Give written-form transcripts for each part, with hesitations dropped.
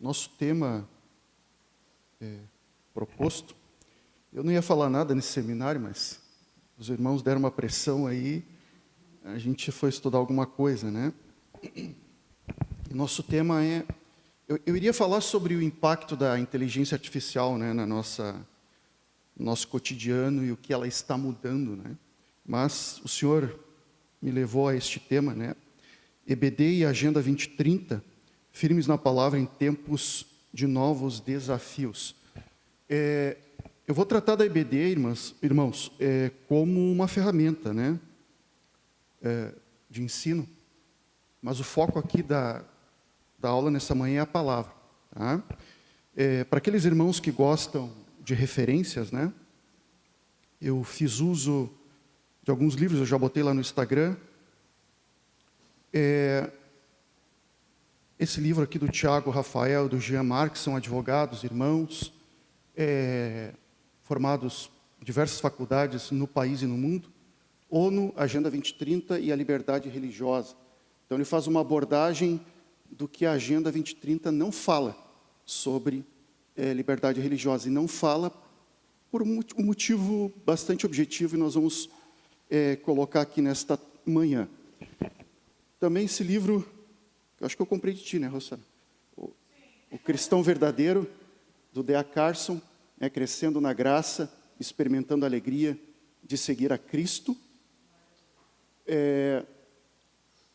nosso tema proposto, eu não ia falar nada nesse seminário, mas os irmãos deram uma pressão aí, a gente foi estudar alguma coisa, né? E nosso tema é... Eu iria falar sobre o impacto da inteligência artificial, né, no nosso cotidiano e o que ela está mudando, né? Mas o Senhor me levou a este tema, né? EBD e Agenda 2030, firmes na palavra em tempos de novos desafios. Eu vou tratar da EBD, irmãos, como uma ferramenta, né, de ensino, mas o foco aqui da aula nessa manhã é a palavra. Tá? Para aqueles irmãos que gostam de referências, né, eu fiz uso de alguns livros, eu já botei lá no Instagram. Esse livro aqui do Tiago Rafael, do Jean Marques, são advogados, irmãos, formados em diversas faculdades no país e no mundo. ONU, Agenda 2030 e a Liberdade Religiosa. Então, ele faz uma abordagem do que a Agenda 2030 não fala sobre liberdade religiosa. E não fala por um motivo bastante objetivo, e nós vamos colocar aqui nesta manhã. Também esse livro, eu acho que eu comprei de ti, né, Rosana? O Cristão Verdadeiro, do D.A. Carson, Crescendo na Graça, Experimentando a Alegria de Seguir a Cristo.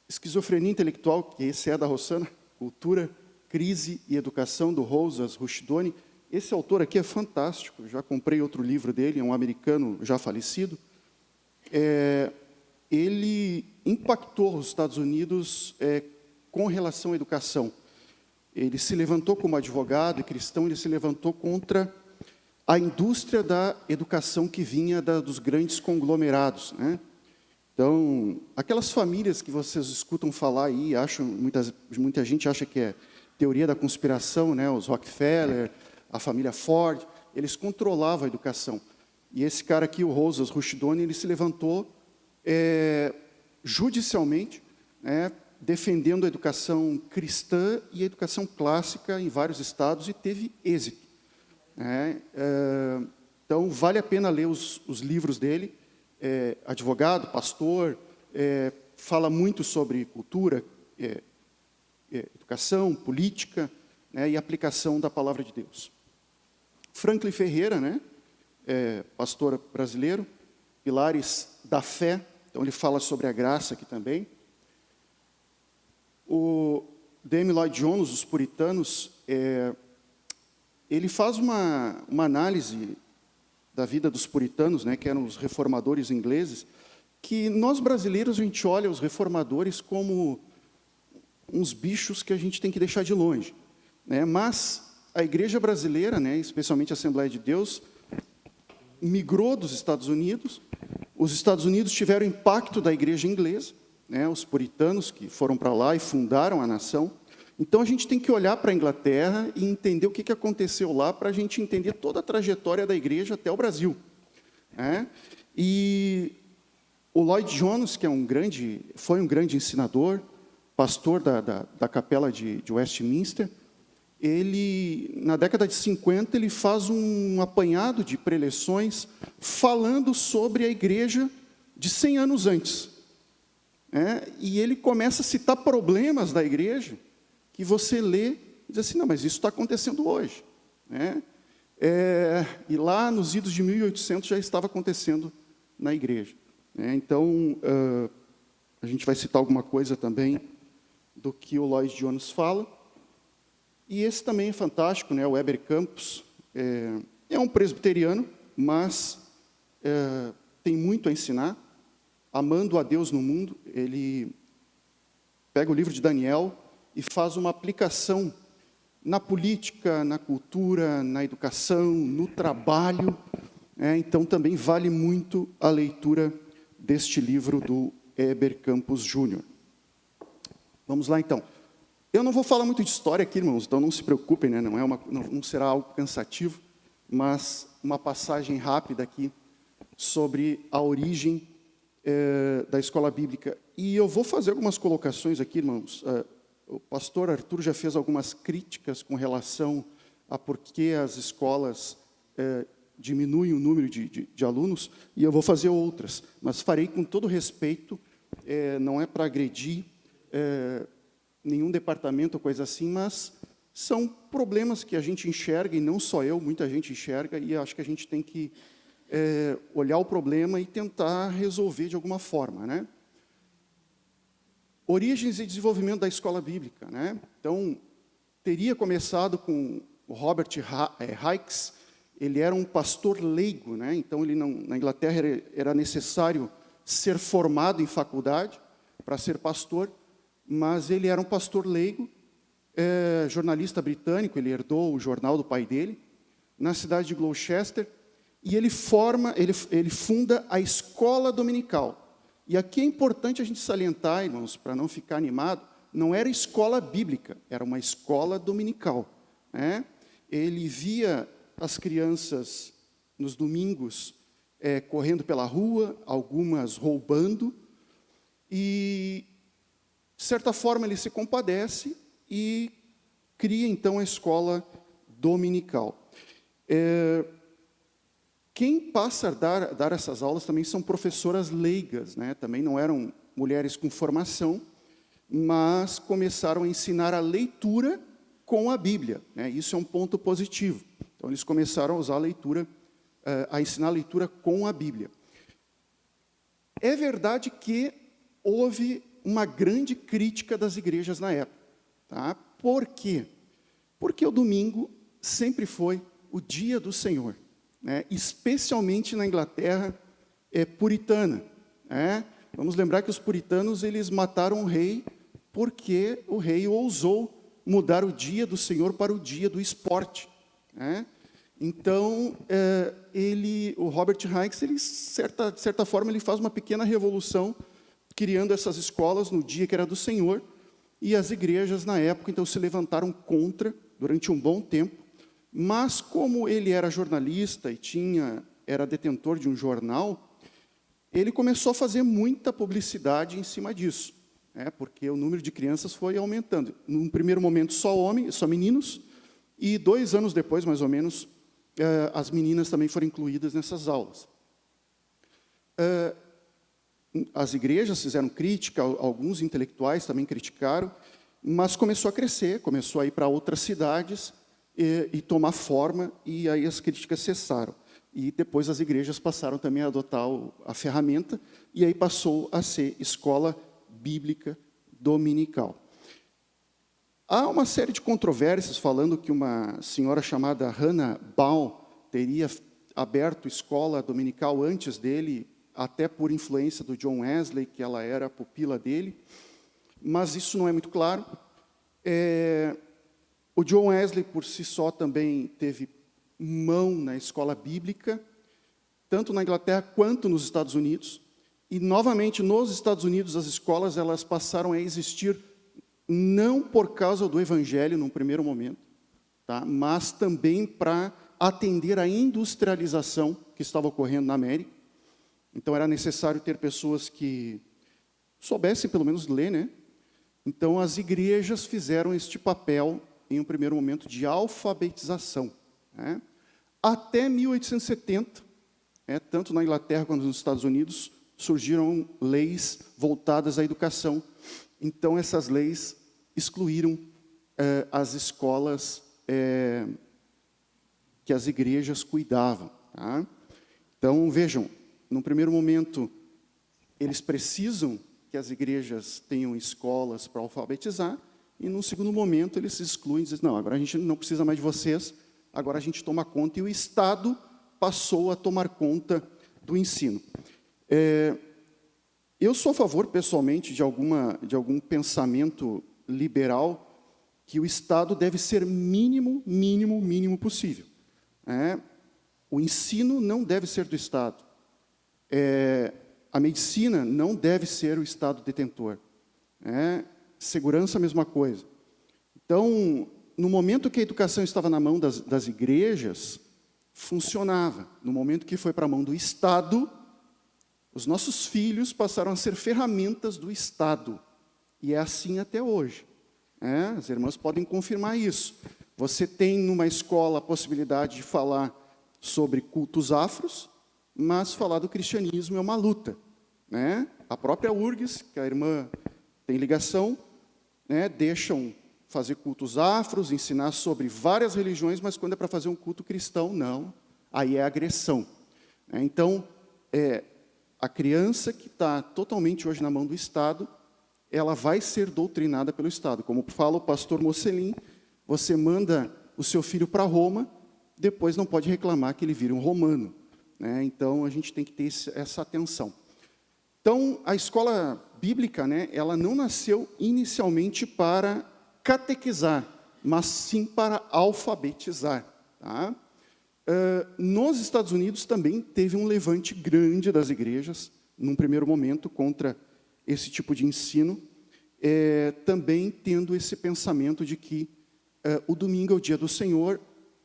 Esquizofrenia Intelectual, que esse é da Rosana, Cultura, Crise e Educação, do Rousas Rushdoni. Esse autor aqui é fantástico, eu já comprei outro livro dele, é um americano já falecido. Ele impactou os Estados Unidos com relação à educação. Ele se levantou como advogado e cristão, ele se levantou contra a indústria da educação que vinha dos grandes conglomerados, né? Então, aquelas famílias que vocês escutam falar aí, muita gente acha que é teoria da conspiração, né? Os Rockefeller, a família Ford, eles controlavam a educação. E esse cara aqui, o Rousas Rushdoni, ele se levantou judicialmente, né, defendendo a educação cristã e a educação clássica em vários estados, e teve êxito. Então, vale a pena ler os livros dele. Advogado, pastor, fala muito sobre cultura, educação, política, né, e aplicação da palavra de Deus. Franklin Ferreira, né, pastor brasileiro, Pilares da Fé, então ele fala sobre a graça aqui também. O D.M. Lloyd Jones, os puritanos, ele faz uma análise da vida dos puritanos, né, que eram os reformadores ingleses, que nós brasileiros, a gente olha os reformadores como uns bichos que a gente tem que deixar de longe, né? Mas a igreja brasileira, né, especialmente a Assembleia de Deus, migrou dos Estados Unidos. Os Estados Unidos tiveram impacto da igreja inglesa, né, os puritanos que foram para lá e fundaram a nação. Então, a gente tem que olhar para a Inglaterra e entender o que aconteceu lá, para a gente entender toda a trajetória da igreja até o Brasil. E o Lloyd Jones, que foi um grande ensinador, pastor da capela de Westminster, ele, na década de 50, ele faz um apanhado de preleções falando sobre a igreja de 100 anos antes. E ele começa a citar problemas da igreja, que você lê e diz assim, não, mas isso está acontecendo hoje. E lá nos idos de 1800 já estava acontecendo na igreja. Então, a gente vai citar alguma coisa também do que o Lloyd Jones fala. E esse também é fantástico, né? O Heber Campos é um presbiteriano, mas tem muito a ensinar. Amando a Deus no mundo, ele pega o livro de Daniel e faz uma aplicação na política, na cultura, na educação, no trabalho. Então, também vale muito a leitura deste livro do Heber Campos Júnior. Vamos lá, então. Eu não vou falar muito de história aqui, irmãos, então não se preocupem, né? Não será algo cansativo, mas uma passagem rápida aqui sobre a origem da escola bíblica. E eu vou fazer algumas colocações aqui, irmãos, O pastor Arthur já fez algumas críticas com relação a por que as escolas diminuem o número de alunos, e eu vou fazer outras, mas farei com todo respeito, não é para agredir nenhum departamento ou coisa assim, mas são problemas que a gente enxerga, e não só eu, muita gente enxerga, e acho que a gente tem que olhar o problema e tentar resolver de alguma forma, né? Origens e desenvolvimento da escola bíblica, né? Então, teria começado com o Robert Hicks. Ele era um pastor leigo, né? Então, na Inglaterra era necessário ser formado em faculdade para ser pastor, mas ele era um pastor leigo, jornalista britânico, ele herdou o jornal do pai dele, na cidade de Gloucester, e ele funda a escola dominical. E aqui é importante a gente salientar, irmãos, para não ficar animado, não era escola bíblica, era uma escola dominical, né? Ele via as crianças nos domingos correndo pela rua, algumas roubando, e, de certa forma, ele se compadece e cria, então, a escola dominical. Quem passa a dar essas aulas também são professoras leigas, né? Também não eram mulheres com formação, mas começaram a ensinar a leitura com a Bíblia, né? Isso é um ponto positivo. Então, eles começaram a usar a leitura, a ensinar a leitura com a Bíblia. É verdade que houve uma grande crítica das igrejas na época. Tá? Por quê? Porque o domingo sempre foi o dia do Senhor, né? Especialmente na Inglaterra puritana, né? Vamos lembrar que os puritanos eles mataram o rei porque o rei ousou mudar o dia do Senhor para o dia do esporte, né? Então, o Robert Hicks, de certa forma, ele faz uma pequena revolução, criando essas escolas no dia que era do Senhor, e as igrejas, na época, então, se levantaram contra, durante um bom tempo, mas como ele era jornalista e era detentor de um jornal, ele começou a fazer muita publicidade em cima disso, né? Porque o número de crianças foi aumentando. Num primeiro momento, só meninos, e 2 anos depois, mais ou menos, as meninas também foram incluídas nessas aulas. As igrejas fizeram crítica, alguns intelectuais também criticaram, mas começou a crescer, começou a ir para outras cidades e tomar forma, e aí as críticas cessaram. E depois as igrejas passaram também a adotar a ferramenta, e aí passou a ser escola bíblica dominical. Há uma série de controvérsias falando que uma senhora chamada Hannah Baum teria aberto escola dominical antes dele, até por influência do John Wesley, que ela era pupila dele, mas isso não é muito claro. O John Wesley, por si só, também teve mão na escola bíblica, tanto na Inglaterra quanto nos Estados Unidos, e, novamente, nos Estados Unidos, as escolas elas passaram a existir não por causa do Evangelho, num primeiro momento, tá? Mas também para atender à industrialização que estava ocorrendo na América. Então, era necessário ter pessoas que soubessem, pelo menos, ler, né? Então, as igrejas fizeram este papel, em um primeiro momento, de alfabetização, né? Até 1870, tanto na Inglaterra quanto nos Estados Unidos, surgiram leis voltadas à educação. Então, essas leis excluíram as escolas que as igrejas cuidavam. Tá? Então, vejam, num primeiro momento, eles precisam que as igrejas tenham escolas para alfabetizar, e num segundo momento eles se excluem e dizem, não, agora a gente não precisa mais de vocês, agora a gente toma conta, e o Estado passou a tomar conta do ensino. Eu sou a favor, pessoalmente, de algum pensamento liberal, que o Estado deve ser mínimo possível. O ensino não deve ser do Estado. A medicina não deve ser o Estado detentor. Segurança, a mesma coisa. Então, no momento que a educação estava na mão das igrejas, funcionava. No momento que foi para a mão do Estado, os nossos filhos passaram a ser ferramentas do Estado. E é assim até hoje. As irmãs podem confirmar isso. Você tem numa escola a possibilidade de falar sobre cultos afros, mas falar do cristianismo é uma luta. A própria URGS, que a irmã tem ligação, deixam fazer cultos afros, ensinar sobre várias religiões, mas quando é para fazer um culto cristão, não. Aí é agressão. Então, a criança que está totalmente hoje na mão do Estado, ela vai ser doutrinada pelo Estado. Como fala o pastor Mocelin, você manda o seu filho para Roma, depois não pode reclamar que ele vira um romano. Então, a gente tem que ter essa atenção. Então, a escola bíblica, ela não nasceu inicialmente para catequizar, mas sim para alfabetizar. Tá? Nos Estados Unidos também teve um levante grande das igrejas, num primeiro momento, contra esse tipo de ensino, também tendo esse pensamento de que o domingo é o dia do Senhor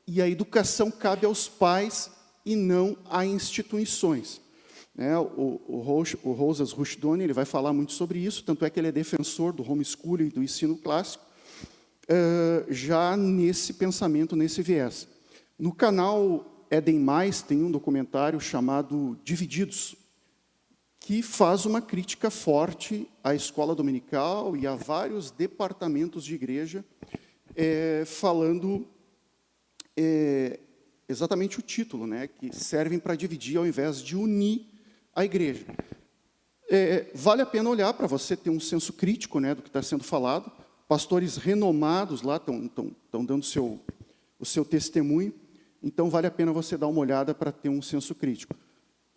e a educação cabe aos pais e não a instituições. O Rosas Rushdoni, ele vai falar muito sobre isso, tanto é que ele é defensor do homeschooling e do ensino clássico, já nesse pensamento, nesse viés. No canal Eden Mais tem um documentário chamado Divididos, que faz uma crítica forte à escola dominical e a vários departamentos de igreja, falando exatamente o título, que servem para dividir ao invés de unir a igreja. Vale a pena olhar para você ter um senso crítico do que está sendo falado. Pastores renomados lá estão dando o seu testemunho, então vale a pena você dar uma olhada para ter um senso crítico.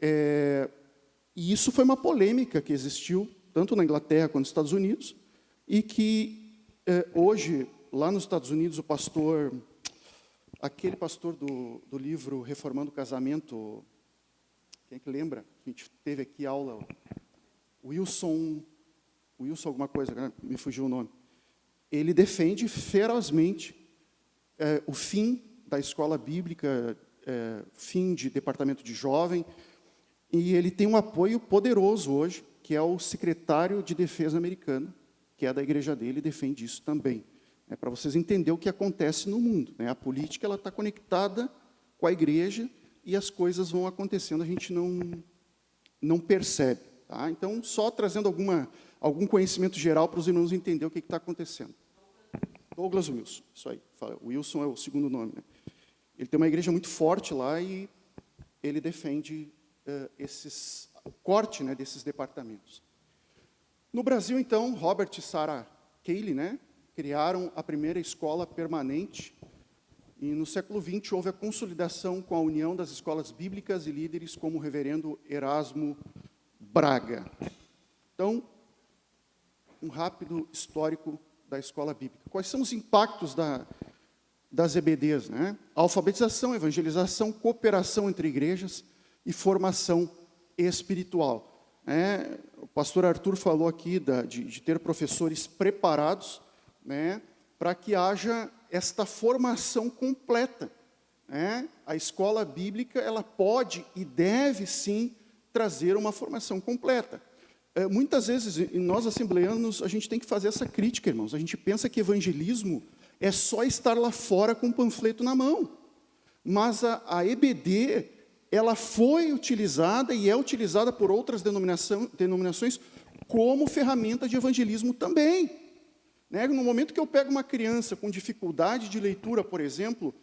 E isso foi uma polêmica que existiu, tanto na Inglaterra quanto nos Estados Unidos, e que hoje, lá nos Estados Unidos, aquele pastor do livro Reformando o Casamento, quem é que lembra? A gente teve aqui aula, Wilson alguma coisa, me fugiu o nome. Ele defende ferozmente o fim da escola bíblica, fim de departamento de jovem, e ele tem um apoio poderoso hoje, que é o secretário de defesa americano, que é da igreja dele, e defende isso também. Para vocês entenderem o que acontece no mundo. A política está conectada com a igreja e as coisas vão acontecendo, a gente não percebe. Tá? Então, só trazendo algum conhecimento geral para os irmãos entenderem o que está acontecendo. Douglas Wilson, isso aí. Wilson é o segundo nome. Ele tem uma igreja muito forte lá e ele defende esses corte desses departamentos. No Brasil, então, Robert e Sarah Cayley, criaram a primeira escola permanente e no século XX houve a consolidação com a união das escolas bíblicas e líderes como o reverendo Erasmo Braga. Então, um rápido histórico da escola bíblica. Quais são os impactos das EBDs? Alfabetização, evangelização, cooperação entre igrejas e formação espiritual. O pastor Arthur falou aqui de ter professores preparados para que haja esta formação completa. A escola bíblica ela pode e deve, sim, trazer uma formação completa. Muitas vezes, nós assembleanos, a gente tem que fazer essa crítica, irmãos. A gente pensa que evangelismo é só estar lá fora com um panfleto na mão. Mas a EBD, ela foi utilizada e é utilizada por outras denominações como ferramenta de evangelismo também. No momento que eu pego uma criança com dificuldade de leitura, por exemplo,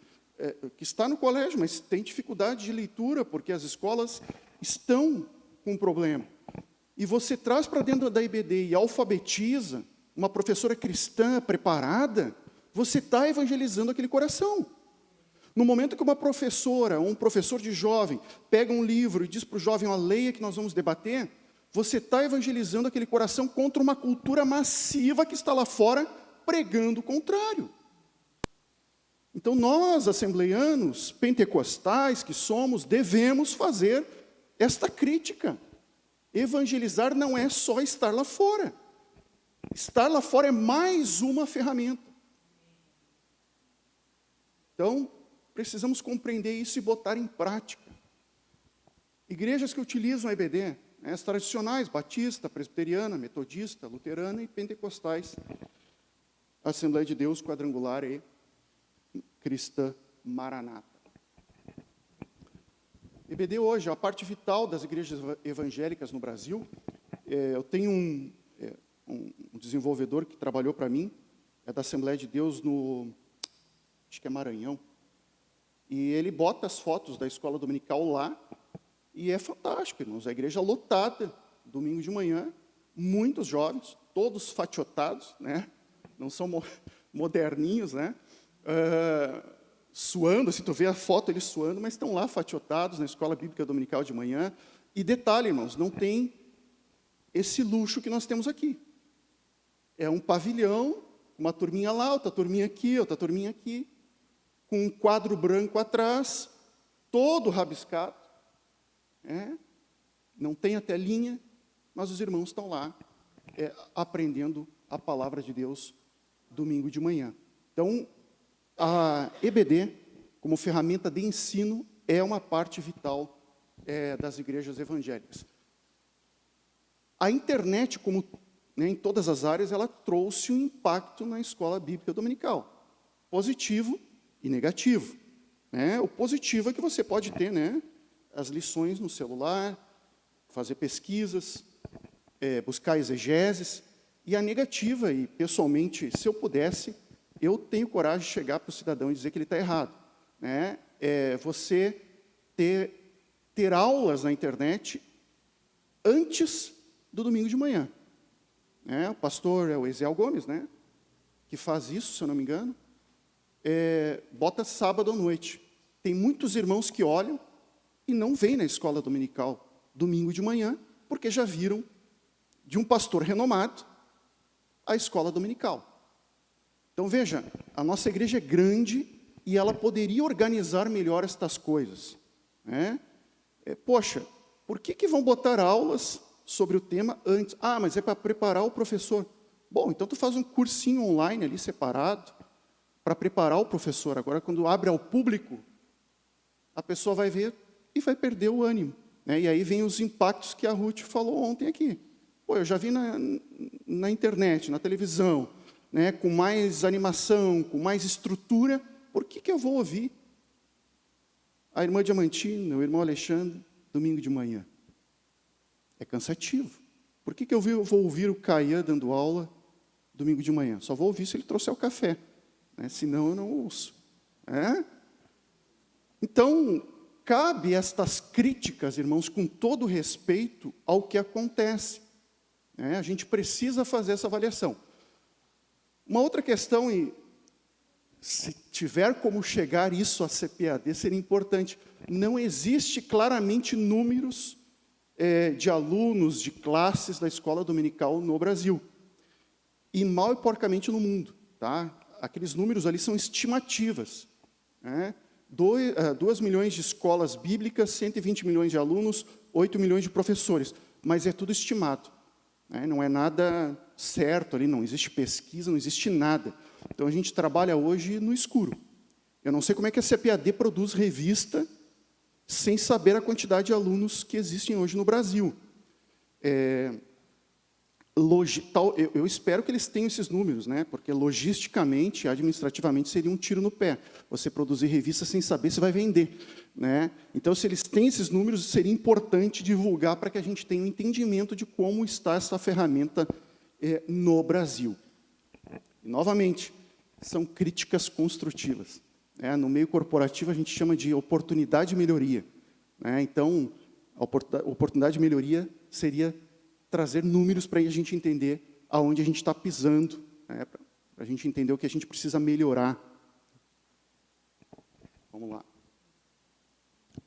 que está no colégio, mas tem dificuldade de leitura porque as escolas estão com problema, e você traz para dentro da IBD e alfabetiza uma professora cristã preparada, você está evangelizando aquele coração. No momento que uma professora ou um professor de jovem pega um livro e diz para o jovem, leia que nós vamos debater, você está evangelizando aquele coração contra uma cultura massiva que está lá fora pregando o contrário. Então, nós, assembleianos, pentecostais que somos, devemos fazer esta crítica. Evangelizar não é só estar lá fora. Estar lá fora é mais uma ferramenta. Então, precisamos compreender isso e botar em prática. Igrejas que utilizam a EBD, as tradicionais, batista, presbiteriana, metodista, luterana e pentecostais, Assembleia de Deus Quadrangular e Cristã Maranata. EBD hoje, a parte vital das igrejas evangélicas no Brasil. Eu tenho um desenvolvedor que trabalhou para mim, é da Assembleia de Deus acho que é Maranhão, e ele bota as fotos da escola dominical lá, e é fantástico, irmãos, a igreja lotada, domingo de manhã, muitos jovens, todos fatiotados, né? Não são moderninhos, né? Suando, assim, tu vê a foto eles suando, mas estão lá fatiotados na escola bíblica dominical de manhã. E detalhe, irmãos, não tem esse luxo que nós temos aqui. É um pavilhão, uma turminha lá, outra turminha aqui, com um quadro branco atrás, todo rabiscado. Não tem a telinha, mas os irmãos estão lá aprendendo a palavra de Deus domingo de manhã. Então, a EBD, como ferramenta de ensino, é uma parte vital das igrejas evangélicas. A internet, como em todas as áreas, ela trouxe um impacto na escola bíblica dominical, positivo e negativo. O positivo é que você pode ter as lições no celular, fazer pesquisas, buscar exegeses, e a negativa, e pessoalmente, se eu pudesse, eu tenho coragem de chegar para o cidadão e dizer que ele está errado. Você ter aulas na internet antes do domingo de manhã. O pastor é o Eziel Gomes, que faz isso, se eu não me engano, bota sábado à noite. Tem muitos irmãos que olham e não vêm na escola dominical domingo de manhã, porque já viram de um pastor renomado a escola dominical. Então, veja, a nossa igreja é grande e ela poderia organizar melhor estas coisas. Poxa, por que vão botar aulas sobre o tema antes? Ah, mas é para preparar o professor. Bom, então tu faz um cursinho online ali separado para preparar o professor. Agora, quando abre ao público, a pessoa vai ver e vai perder o ânimo. E aí vem os impactos que a Ruth falou ontem aqui. Pô, eu já vi na internet, na televisão, com mais animação, com mais estrutura, por que eu vou ouvir a irmã Diamantina, o irmão Alexandre, domingo de manhã? É cansativo. Por que eu vou ouvir o Caian dando aula domingo de manhã? Só vou ouvir se ele trouxer o café, senão eu não ouço. Então, cabe estas críticas, irmãos, com todo respeito ao que acontece. A gente precisa fazer essa avaliação. Uma outra questão, e se tiver como chegar isso a CPAD, seria importante. Não existe claramente números de alunos, de classes da escola dominical no Brasil. E mal e porcamente no mundo. Tá? Aqueles números ali são estimativas. 2 milhões de escolas bíblicas, 120 milhões de alunos, 8 milhões de professores. Mas é tudo estimado. Não é nada certo ali, não existe pesquisa, não existe nada. Então, a gente trabalha hoje no escuro. Eu não sei como é que a CPAD produz revista sem saber a quantidade de alunos que existem hoje no Brasil. Eu espero que eles tenham esses números, porque logisticamente, administrativamente, seria um tiro no pé. Você produzir revista sem saber se vai vender. Então, se eles têm esses números, seria importante divulgar para que a gente tenha um entendimento de como está essa ferramenta no Brasil. E, novamente, são críticas construtivas. No meio corporativo, a gente chama de oportunidade de melhoria. Então, a oportunidade de melhoria seria trazer números para a gente entender aonde a gente está pisando, para a gente entender o que a gente precisa melhorar. Vamos lá.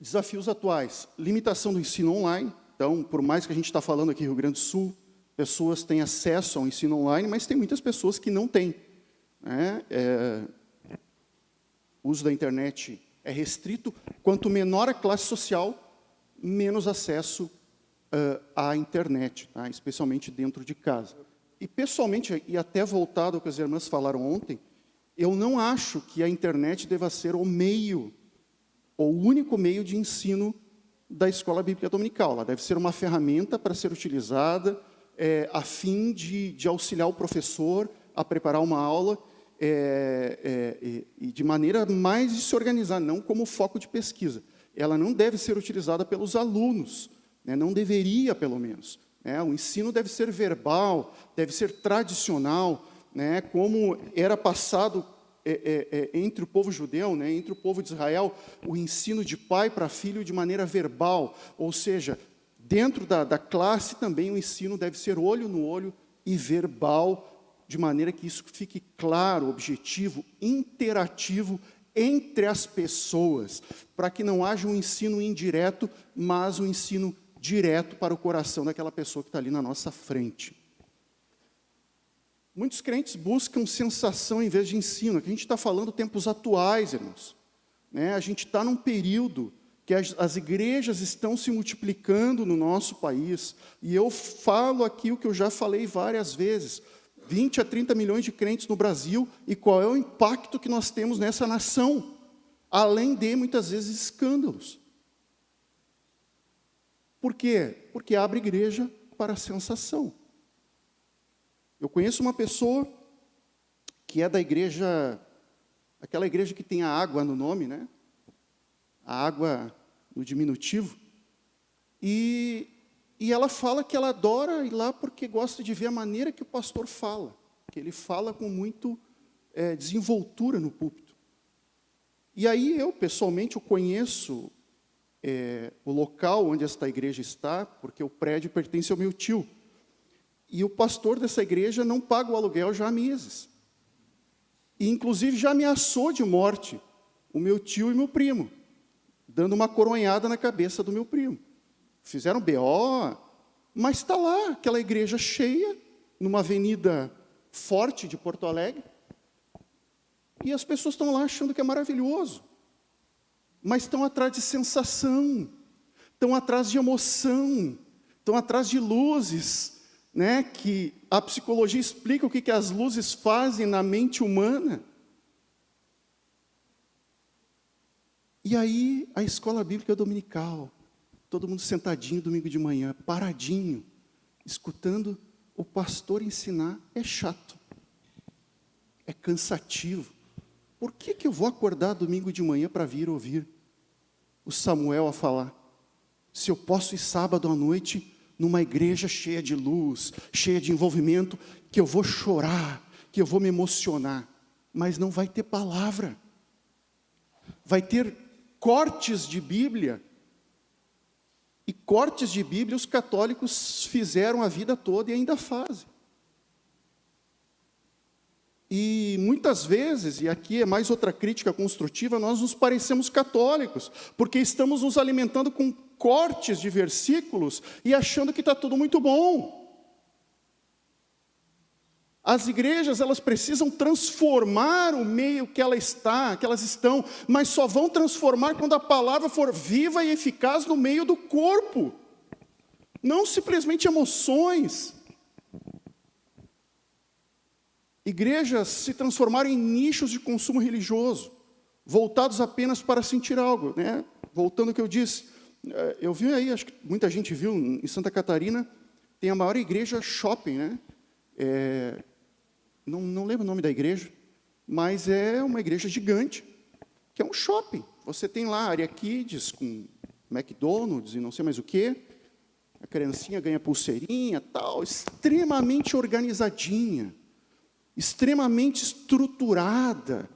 Desafios atuais. Limitação do ensino online. Então, por mais que a gente está falando aqui no Rio Grande do Sul, pessoas têm acesso ao ensino online, mas tem muitas pessoas que não têm. O uso da internet é restrito. Quanto menor a classe social, menos acesso à internet, especialmente dentro de casa. E, pessoalmente, e até voltado ao que as irmãs falaram ontem, eu não acho que a internet deva ser o meio, ou o único meio de ensino da escola bíblica dominical. Ela deve ser uma ferramenta para ser utilizada a fim de auxiliar o professor a preparar uma aula e de maneira mais de se organizar, não como foco de pesquisa. Ela não deve ser utilizada pelos alunos, né? Não deveria, pelo menos. Né? O ensino deve ser verbal, deve ser tradicional, né? Como era passado entre o povo judeu, né? Entre o povo de Israel, o ensino de pai para filho de maneira verbal, ou seja, dentro da classe também o ensino deve ser olho no olho e verbal, de maneira que isso fique claro, objetivo, interativo entre as pessoas, para que não haja um ensino indireto, mas um ensino direto para o coração daquela pessoa que está ali na nossa frente. Muitos crentes buscam sensação em vez de ensino. Aqui a gente está falando tempos atuais, irmãos. Né? A gente está num período que as igrejas estão se multiplicando no nosso país, e eu falo aqui o que eu já falei várias vezes, 20 a 30 milhões de crentes no Brasil, e qual é o impacto que nós temos nessa nação, além de, muitas vezes, escândalos. Por quê? Porque abre igreja para a sensação. Eu conheço uma pessoa que é da igreja, aquela igreja que tem a água no nome, né? A água no diminutivo, e ela fala que ela adora ir lá porque gosta de ver a maneira que o pastor fala, que ele fala com muito desenvoltura no púlpito. E aí eu, pessoalmente, eu conheço o local onde esta igreja está, porque o prédio pertence ao meu tio. E o pastor dessa igreja não paga o aluguel já há meses. E, inclusive, já ameaçou de morte o meu tio e meu primo, dando uma coronhada na cabeça do meu primo. Fizeram BO, mas está lá, aquela igreja cheia, numa avenida forte de Porto Alegre, e as pessoas estão lá achando que é maravilhoso, mas estão atrás de sensação, estão atrás de emoção, estão atrás de luzes, né, que a psicologia explica o que as luzes fazem na mente humana. E aí, a escola bíblica dominical, todo mundo sentadinho domingo de manhã, paradinho, escutando o pastor ensinar, é chato, é cansativo. Por que eu vou acordar domingo de manhã para vir ouvir o Samuel a falar? Se eu posso ir sábado à noite numa igreja cheia de luz, cheia de envolvimento, que eu vou chorar, que eu vou me emocionar, mas não vai ter palavra. Vai ter cortes de Bíblia, e cortes de Bíblia os católicos fizeram a vida toda e ainda fazem. E muitas vezes, e aqui é mais outra crítica construtiva, nós nos parecemos católicos, porque estamos nos alimentando com cortes de versículos e achando que está tudo muito bom. As igrejas, elas precisam transformar o meio que elas estão, mas só vão transformar quando a palavra for viva e eficaz no meio do corpo, não simplesmente emoções. Igrejas se transformaram em nichos de consumo religioso, voltados apenas para sentir algo, né? Voltando ao que eu disse, eu vi aí, acho que muita gente viu, em Santa Catarina, tem a maior igreja shopping, né? Não lembro o nome da igreja, mas é uma igreja gigante, que é um shopping. Você tem lá a área Kids, com McDonald's e não sei mais o quê, a criancinha ganha pulseirinha, tal, extremamente organizadinha, extremamente estruturada,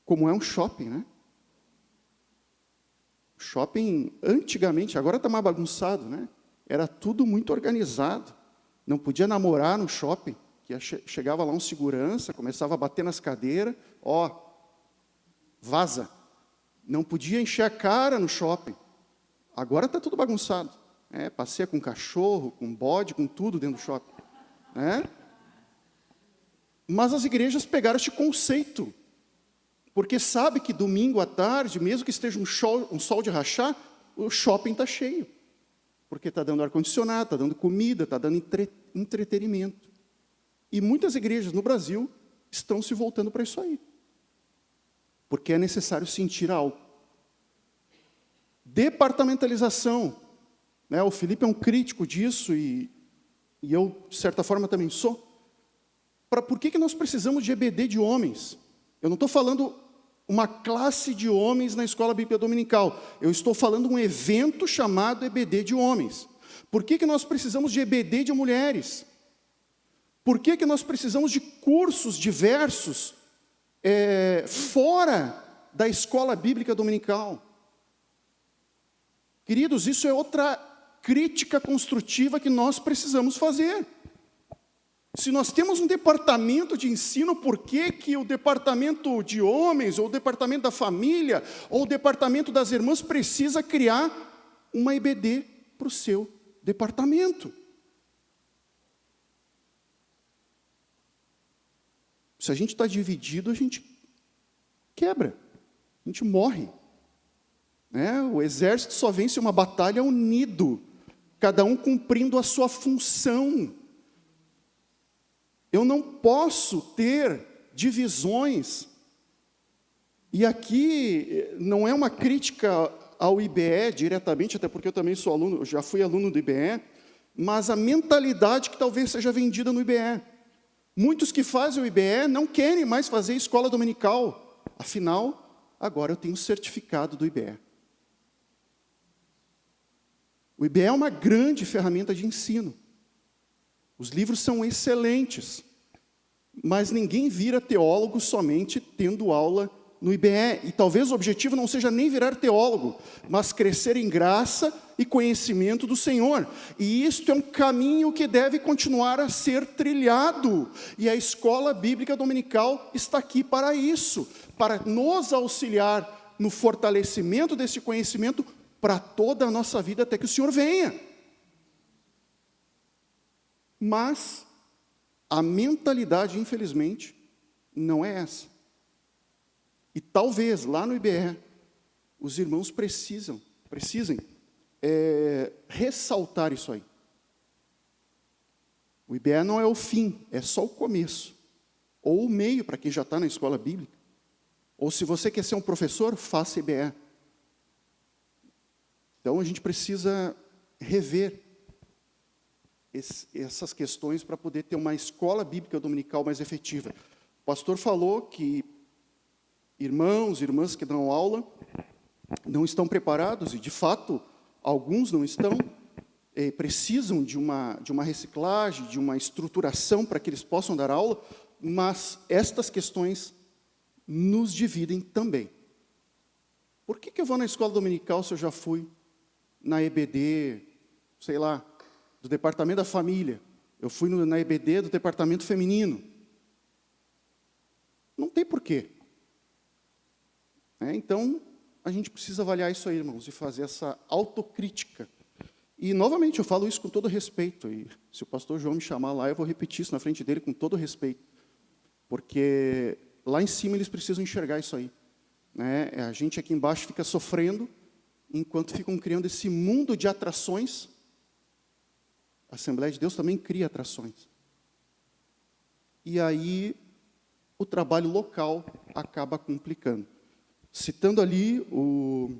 como é um shopping, né? Shopping, antigamente, agora está mais bagunçado, né? Era tudo muito organizado, não podia namorar no shopping, que chegava lá um segurança, começava a bater nas cadeiras, vaza. Não podia encher a cara no shopping. Agora está tudo bagunçado. Passeia com cachorro, com bode, com tudo dentro do shopping. Mas as igrejas pegaram este conceito, porque sabe que domingo à tarde, mesmo que esteja um sol de rachar, o shopping está cheio, porque está dando ar-condicionado, está dando comida, está dando entretenimento. E muitas igrejas no Brasil estão se voltando para isso aí, porque é necessário sentir algo. Departamentalização, né? O Felipe é um crítico disso, e eu, de certa forma, também sou. por que nós precisamos de EBD de homens? Eu não estou falando uma classe de homens na escola bíblica dominical. Eu estou falando um evento chamado EBD de homens. Por que nós precisamos de EBD de mulheres? Por que nós precisamos de cursos diversos fora da escola bíblica dominical? Queridos, isso é outra crítica construtiva que nós precisamos fazer. Se nós temos um departamento de ensino, por que o departamento de homens, ou o departamento da família, ou o departamento das irmãs precisa criar uma EBD para o seu departamento? Se a gente está dividido, a gente quebra, a gente morre. O exército só vence uma batalha unido, cada um cumprindo a sua função. Eu não posso ter divisões, e aqui não é uma crítica ao IBE diretamente, até porque eu também sou aluno, eu já fui aluno do IBE, mas a mentalidade que talvez seja vendida no IBE. Muitos que fazem o IBE não querem mais fazer escola dominical, afinal, agora eu tenho o certificado do IBE. O IBE é uma grande ferramenta de ensino. Os livros são excelentes, mas ninguém vira teólogo somente tendo aula no IBE. E talvez o objetivo não seja nem virar teólogo, mas crescer em graça e conhecimento do Senhor. E isto é um caminho que deve continuar a ser trilhado. E a escola bíblica dominical está aqui para isso, para nos auxiliar no fortalecimento desse conhecimento para toda a nossa vida até que o Senhor venha. Mas a mentalidade, infelizmente, não é essa. E talvez lá no IBE, os irmãos precisem ressaltar isso aí. O IBE não é o fim, é só o começo. Ou o meio para quem já está na escola bíblica. Ou se você quer ser um professor, faça IBE. Então a gente precisa rever essas questões para poder ter uma escola bíblica dominical mais efetiva. O pastor falou que irmãos e irmãs que dão aula não estão preparados, e de fato, alguns não estão, precisam de uma reciclagem, de uma estruturação para que eles possam dar aula, mas estas questões nos dividem também. Por que eu vou na escola dominical se eu já fui na EBD, sei lá, do departamento da família? Eu fui na EBD do departamento feminino. Não tem porquê. Então, a gente precisa avaliar isso aí, irmãos, e fazer essa autocrítica. E, novamente, eu falo isso com todo respeito. E se o pastor João me chamar lá, eu vou repetir isso na frente dele com todo respeito. Porque lá em cima eles precisam enxergar isso aí. A gente aqui embaixo fica sofrendo, enquanto ficam criando esse mundo de atrações. A Assembleia de Deus também cria atrações. E aí, o trabalho local acaba complicando. Citando ali o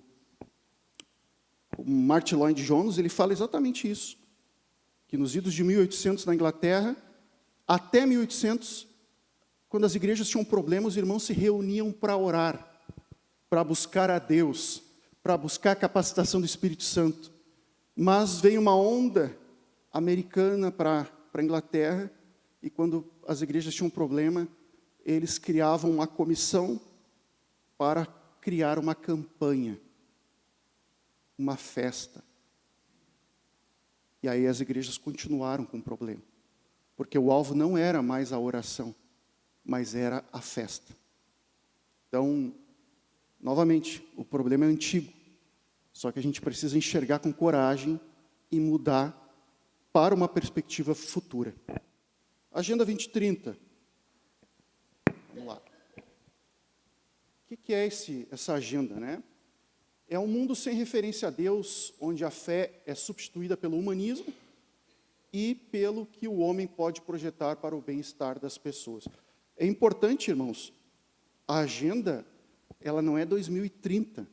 Martin Lloyd-Jones, ele fala exatamente isso, que nos idos de 1800 na Inglaterra, até 1800, quando as igrejas tinham problemas, os irmãos se reuniam para orar, para buscar a Deus, para buscar a capacitação do Espírito Santo. Mas veio uma onda americana para a Inglaterra, e quando as igrejas tinham problema, eles criavam uma comissão para criar uma campanha, uma festa. E aí as igrejas continuaram com o problema, porque o alvo não era mais a oração, mas era a festa. Então, novamente, o problema é antigo, só que a gente precisa enxergar com coragem e mudar para uma perspectiva futura. Agenda 2030. Vamos lá. O que é essa agenda, É um mundo sem referência a Deus, onde a fé é substituída pelo humanismo e pelo que o homem pode projetar para o bem-estar das pessoas. É importante, irmãos, a agenda, ela não é 2030,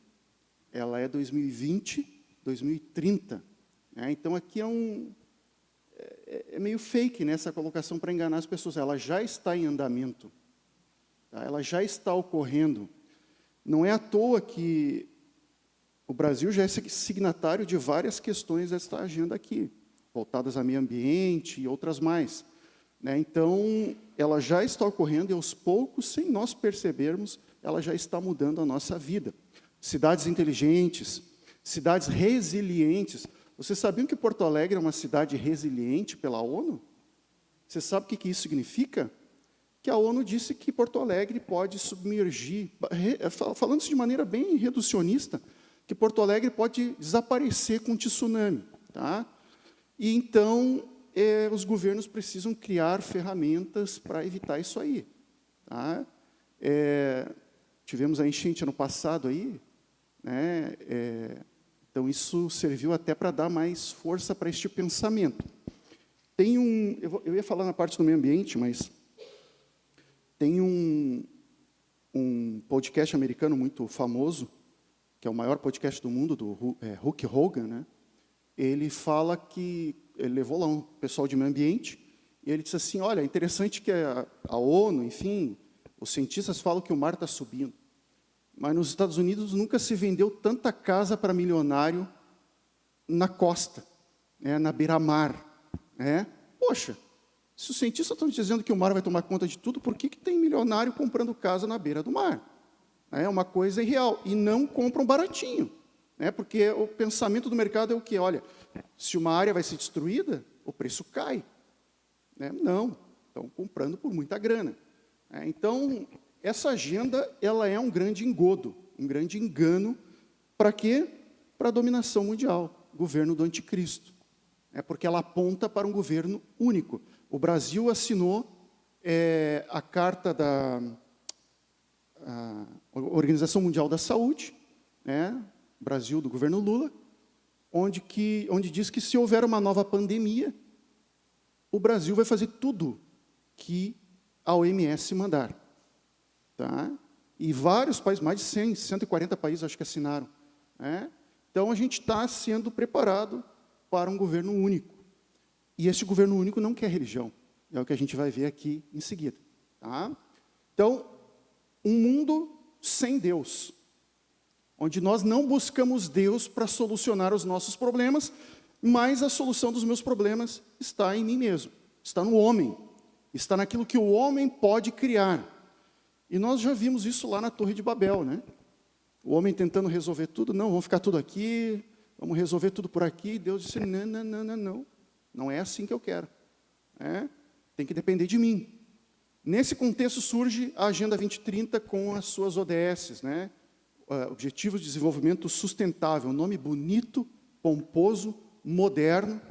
ela é 2020, 2030. Então, aqui é meio fake, né, essa colocação para enganar as pessoas. Ela já está em andamento. Tá? Ela já está ocorrendo. Não é à toa que o Brasil já é signatário de várias questões desta agenda aqui, voltadas a meio ambiente e outras mais. Né? Então, ela já está ocorrendo e, aos poucos, sem nós percebermos, ela já está mudando a nossa vida. Cidades inteligentes, cidades resilientes. Vocês sabiam que Porto Alegre é uma cidade resiliente pela ONU? Você sabe o que isso significa? Que a ONU disse que Porto Alegre pode submergir, falando isso de maneira bem reducionista, que Porto Alegre pode desaparecer com um tsunami. Tá? E, então, os governos precisam criar ferramentas para evitar isso aí. Tá? Tivemos a enchente ano passado aí, né? Então, isso serviu até para dar mais força para este pensamento. Tem eu ia falar na parte do meio ambiente, mas tem um podcast americano muito famoso, que é o maior podcast do mundo, do Hulk Hogan, né? Ele fala que ele levou lá um pessoal de meio ambiente e ele disse assim, olha, é interessante que a ONU, enfim, os cientistas falam que o mar está subindo, mas nos Estados Unidos nunca se vendeu tanta casa para milionário na costa, né, na beira-mar. Né? Poxa, se os cientistas estão dizendo que o mar vai tomar conta de tudo, por que tem milionário comprando casa na beira do mar? É uma coisa irreal. E não compram baratinho. Né? Porque o pensamento do mercado é o quê? Olha, se uma área vai ser destruída, o preço cai. Né? Não, estão comprando por muita grana. Então, essa agenda ela é um grande engodo, um grande engano. Para quê? Para a dominação mundial, governo do anticristo. Porque ela aponta para um governo único. O Brasil assinou a Carta da Organização Mundial da Saúde, né? Brasil do governo Lula, onde diz que se houver uma nova pandemia, o Brasil vai fazer tudo que a OMS mandar. Tá? E vários países, mais de 100, 140 países, acho que assinaram. Né? Então, a gente está sendo preparado para um governo único. E esse governo único não quer religião. É o que a gente vai ver aqui em seguida. Tá? Então, um mundo sem Deus, onde nós não buscamos Deus para solucionar os nossos problemas, mas a solução dos meus problemas está em mim mesmo, está no homem, está naquilo que o homem pode criar. E nós já vimos isso lá na Torre de Babel, né? O homem tentando resolver tudo, não, vamos ficar tudo aqui, vamos resolver tudo por aqui. Deus disse, não é assim que eu quero. Tem que depender de mim. Nesse contexto surge a Agenda 2030 com as suas ODS, né? Objetivos de Desenvolvimento Sustentável, um nome bonito, pomposo, moderno,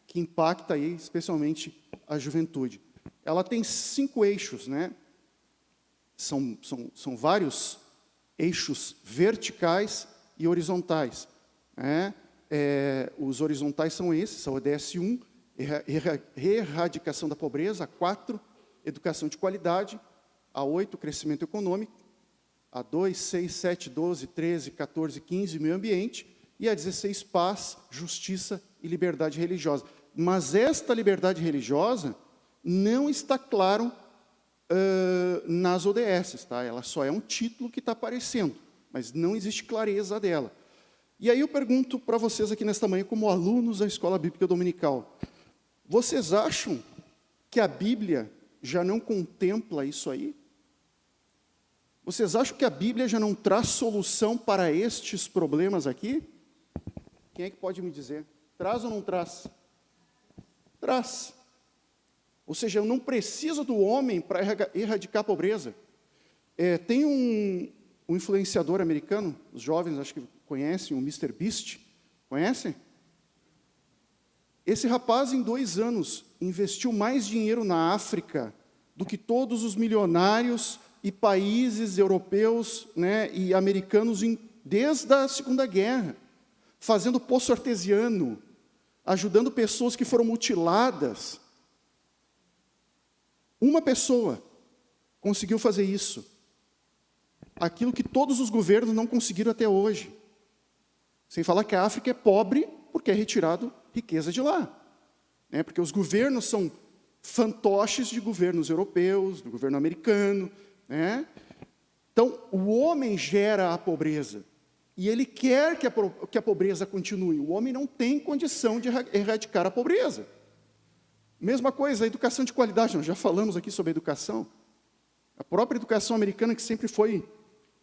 que impacta aí, especialmente a juventude. Ela tem 5 eixos, né? São vários eixos verticais e horizontais. Os horizontais são esses, a ODS 1, erradicação da pobreza, a 4, educação de qualidade, a 8, crescimento econômico, a 2, 6, 7, 12, 13, 14, 15, meio ambiente, e a 16, paz, justiça e liberdade religiosa. Mas esta liberdade religiosa não está claro nas ODS, tá? Ela só é um título que está aparecendo, mas não existe clareza dela. E aí eu pergunto para vocês aqui nesta manhã, como alunos da Escola Bíblica Dominical, vocês acham que a Bíblia já não contempla isso aí? Vocês acham que a Bíblia já não traz solução para estes problemas aqui? Quem é que pode me dizer? Traz ou não traz? Traz. Ou seja, eu não preciso do homem para erradicar a pobreza. Tem um influenciador americano, os jovens acho que conhecem, o Mr. Beast. Conhecem? Esse rapaz, em 2 anos, investiu mais dinheiro na África do que todos os milionários e países europeus, né, e americanos desde a Segunda Guerra, fazendo poço artesiano, ajudando pessoas que foram mutiladas. Uma pessoa conseguiu fazer isso. Aquilo que todos os governos não conseguiram até hoje. Sem falar que a África é pobre porque é retirado riqueza de lá. né? Porque os governos são fantoches de governos europeus, do governo americano, né? Então, o homem gera a pobreza, e ele quer que a pobreza continue. O homem não tem condição de erradicar a pobreza. Mesma coisa, a educação de qualidade, nós já falamos aqui sobre a educação. A própria educação americana, que sempre foi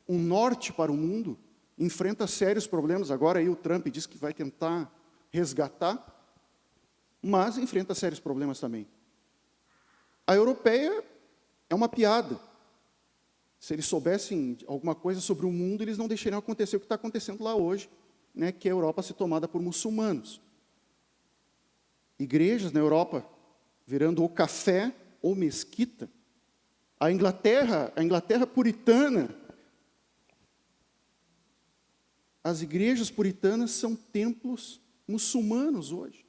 um norte para o mundo, enfrenta sérios problemas. Agora aí o Trump diz que vai tentar resgatar, mas enfrenta sérios problemas também. A europeia é uma piada. Se eles soubessem alguma coisa sobre o mundo, eles não deixariam acontecer o que está acontecendo lá hoje, né, que a Europa ser tomada por muçulmanos. Igrejas na Europa virando ou café ou mesquita. A Inglaterra puritana, as igrejas puritanas são templos muçulmanos hoje.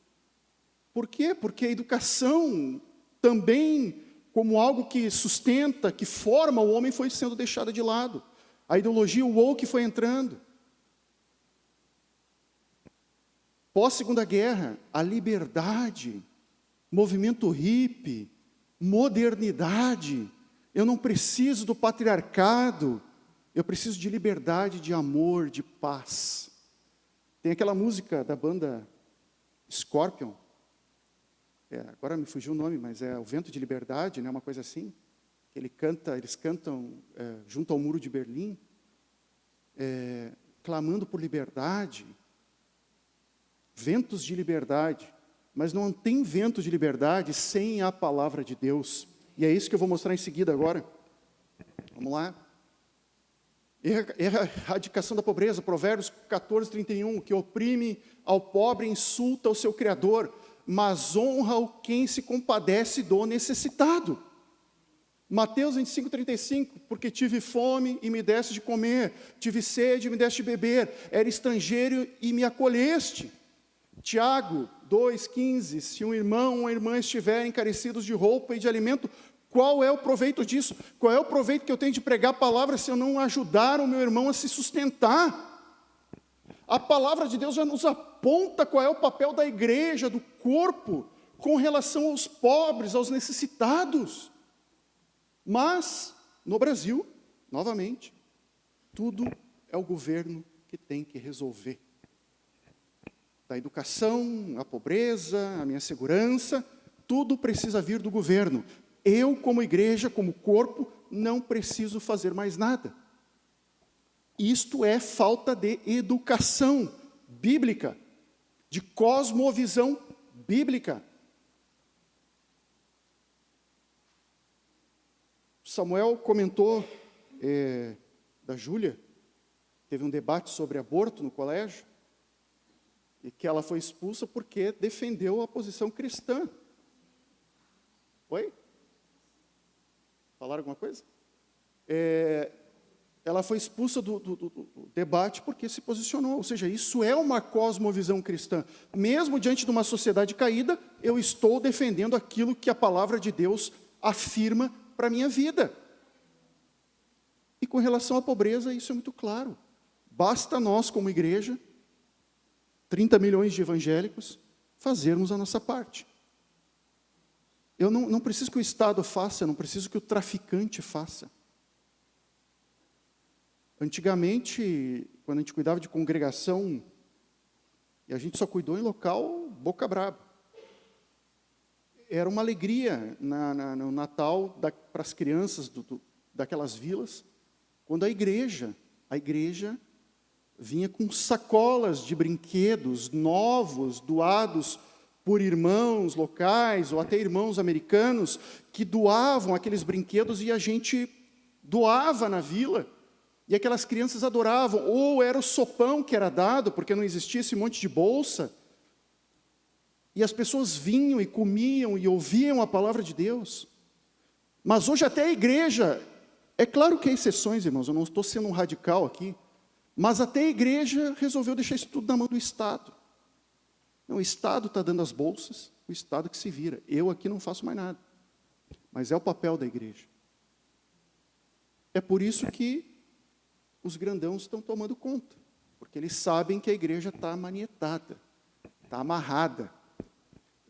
Por quê? Porque a educação também, como algo que sustenta, que forma o homem, foi sendo deixada de lado. A ideologia woke foi entrando. Pós-Segunda Guerra, a liberdade, movimento hippie, modernidade. Eu não preciso do patriarcado, eu preciso de liberdade, de amor, de paz. Tem aquela música da banda Scorpion, agora me fugiu o nome, mas é O Vento de Liberdade, né, uma coisa assim, que eles cantam junto ao Muro de Berlim, clamando por liberdade, ventos de liberdade, mas não tem vento de liberdade sem a palavra de Deus. E é isso que eu vou mostrar em seguida agora. Vamos lá. Erradicação da pobreza, Provérbios 14, 31, que oprime ao pobre, insulta o seu Criador, mas honra o quem se compadece do necessitado. Mateus 25, 35, porque tive fome e me deste de comer, tive sede e me deste de beber, era estrangeiro e me acolheste. Tiago 2,15, se um irmão ou uma irmã estiverem carecidos de roupa e de alimento, qual é o proveito disso? Qual é o proveito que eu tenho de pregar a palavra se eu não ajudar o meu irmão a se sustentar? A palavra de Deus já nos aponta qual é o papel da igreja, do corpo, com relação aos pobres, aos necessitados. Mas, no Brasil, novamente, tudo é o governo que tem que resolver. Da educação, a pobreza, a minha segurança, tudo precisa vir do governo. Eu, como igreja, como corpo, não preciso fazer mais nada. Isto é falta de educação bíblica, de cosmovisão bíblica. Samuel comentou da Júlia, teve um debate sobre aborto no colégio, e que ela foi expulsa porque defendeu a posição cristã. Oi? Falaram alguma coisa? Ela foi expulsa do debate porque se posicionou. Ou seja, isso é uma cosmovisão cristã. Mesmo diante de uma sociedade caída, eu estou defendendo aquilo que a palavra de Deus afirma para a minha vida. E com relação à pobreza, isso é muito claro. Basta nós, como igreja, 30 milhões de evangélicos, fazermos a nossa parte. Eu não preciso que o Estado faça, eu não preciso que o traficante faça. Antigamente, quando a gente cuidava de congregação, e a gente só cuidou em local boca braba. Era uma alegria no Natal para as crianças daquelas vilas, quando a igreja vinha com sacolas de brinquedos novos, doados por irmãos locais, ou até irmãos americanos, que doavam aqueles brinquedos e a gente doava na vila. E aquelas crianças adoravam, ou era o sopão que era dado, porque não existia esse monte de bolsa. E as pessoas vinham e comiam e ouviam a palavra de Deus. Mas hoje até a igreja, é claro que há exceções, irmãos, eu não estou sendo um radical aqui, mas até a igreja resolveu deixar isso tudo na mão do Estado. Não, o Estado está dando as bolsas, o Estado que se vira. Eu aqui não faço mais nada. Mas é o papel da igreja. É por isso que os grandãos estão tomando conta, porque eles sabem que a igreja está manietada, está amarrada.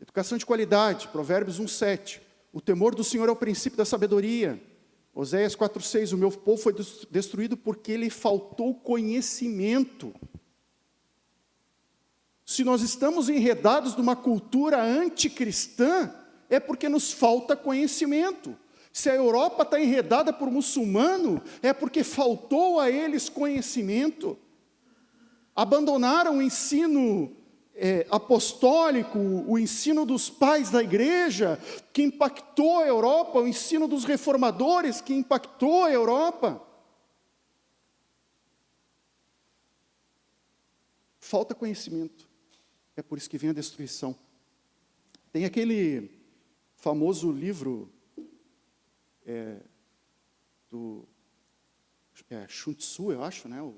Educação de qualidade, Provérbios 1:7. O temor do Senhor é o princípio da sabedoria. Oséias 4:6. O meu povo foi destruído porque lhe faltou conhecimento. Se nós estamos enredados numa cultura anticristã, é porque nos falta conhecimento. Se a Europa está enredada por muçulmano, é porque faltou a eles conhecimento. Abandonaram o ensino apostólico, o ensino dos pais da igreja, que impactou a Europa, o ensino dos reformadores, que impactou a Europa. Falta conhecimento. É por isso que vem a destruição. Tem aquele famoso livro do Sun Tzu, eu acho, né? O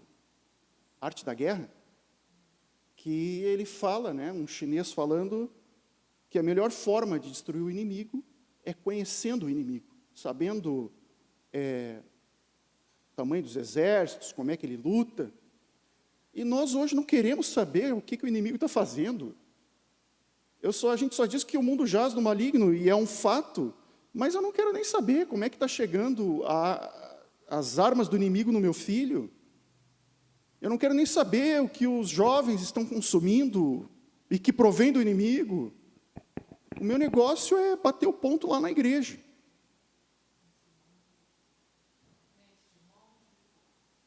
Arte da Guerra, que ele fala, né, um chinês falando que a melhor forma de destruir o inimigo é conhecendo o inimigo, sabendo o tamanho dos exércitos, como é que ele luta. E nós hoje não queremos saber o que o inimigo está fazendo. A gente só diz que o mundo jaz no maligno, e é um fato, mas eu não quero nem saber como é que está chegando as armas do inimigo no meu filho. Eu não quero nem saber o que os jovens estão consumindo e que provém do inimigo. O meu negócio é bater o ponto lá na igreja.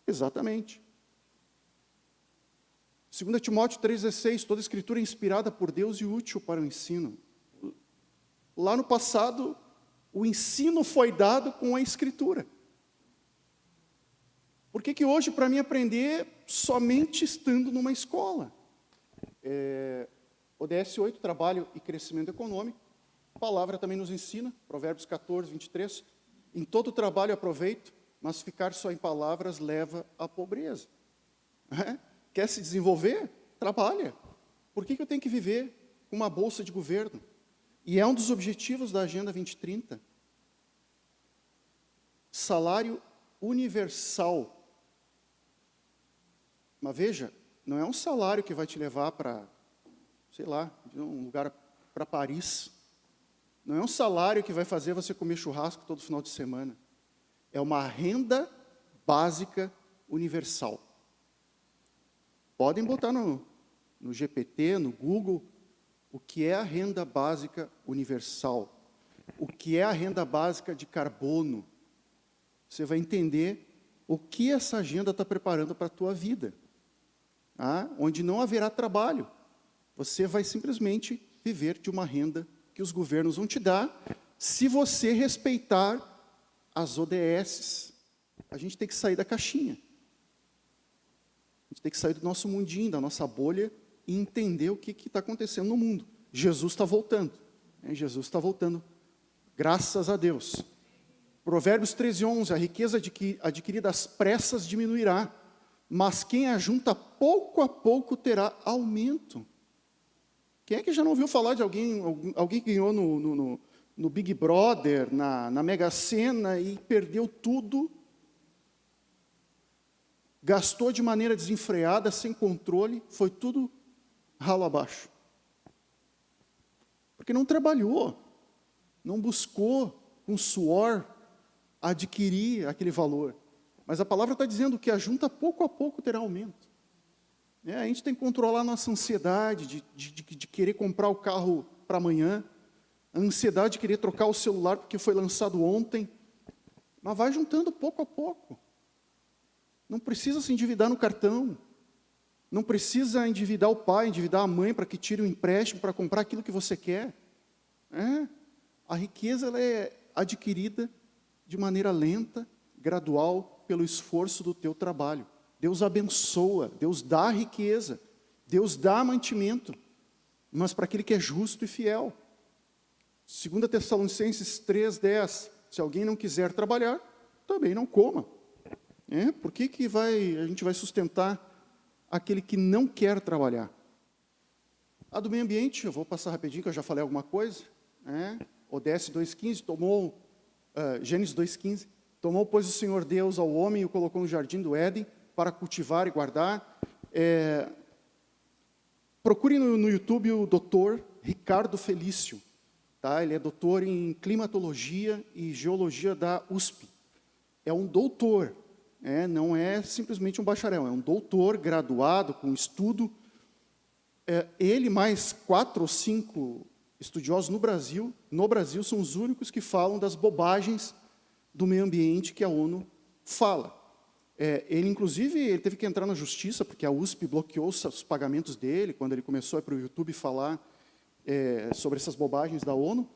Exatamente. 2 Timóteo 3,16, toda escritura é inspirada por Deus e útil para o ensino. Lá no passado, o ensino foi dado com a escritura. Por que hoje, para mim aprender, somente estando numa escola? ODS 8, trabalho e crescimento econômico. A palavra também nos ensina, Provérbios 14:23. Em todo trabalho aproveito, mas ficar só em palavras leva à pobreza. Quer se desenvolver? Trabalha. Por que eu tenho que viver com uma bolsa de governo? E é um dos objetivos da Agenda 2030. Salário universal. Mas veja, não é um salário que vai te levar para, sei lá, de um lugar para Paris. Não é um salário que vai fazer você comer churrasco todo final de semana. É uma renda básica universal. Podem botar no GPT, no Google, o que é a renda básica universal. O que é a renda básica de carbono. Você vai entender o que essa agenda está preparando para a tua vida. Onde não haverá trabalho. Você vai simplesmente viver de uma renda que os governos vão te dar, se você respeitar as ODS. A gente tem que sair da caixinha. A gente tem que sair do nosso mundinho, da nossa bolha, e entender o que está acontecendo no mundo. Jesus está voltando. Jesus está voltando. Graças a Deus. Provérbios 13:11, a riqueza adquirida às pressas diminuirá, mas quem ajunta pouco a pouco terá aumento. Quem é que já não ouviu falar de alguém que ganhou no Big Brother, na Mega Sena e perdeu tudo, gastou de maneira desenfreada, sem controle, foi tudo ralo abaixo? Porque não trabalhou, não buscou com suor adquirir aquele valor. Mas a palavra está dizendo que ajunta pouco a pouco terá aumento. A gente tem que controlar a nossa ansiedade de querer comprar o carro para amanhã, a ansiedade de querer trocar o celular porque foi lançado ontem, mas vai juntando pouco a pouco. Não precisa se endividar no cartão, não precisa endividar o pai, endividar a mãe para que tire um empréstimo para comprar aquilo que você quer. A riqueza ela é adquirida de maneira lenta, gradual, pelo esforço do teu trabalho. Deus abençoa, Deus dá riqueza, Deus dá mantimento, mas para aquele que é justo e fiel. 2 Tessalonicenses 3:10, se alguém não quiser trabalhar, também não coma. Por que a gente vai sustentar aquele que não quer trabalhar? A do meio ambiente, eu vou passar rapidinho, que eu já falei alguma coisa. ODS 2:15, Gênesis 2:15, tomou, pois, o Senhor Deus ao homem e o colocou no jardim do Éden, para cultivar e guardar. Procure no YouTube o doutor Ricardo Felício. Tá? Ele é doutor em climatologia e geologia da USP. É um doutor, não é simplesmente um bacharel, é um doutor graduado com estudo. Ele mais 4 ou 5 estudiosos no Brasil são os únicos que falam das bobagens do meio ambiente que a ONU fala. Ele, inclusive, ele teve que entrar na justiça, porque a USP bloqueou os pagamentos dele, quando ele começou a ir para o YouTube falar sobre essas bobagens da ONU,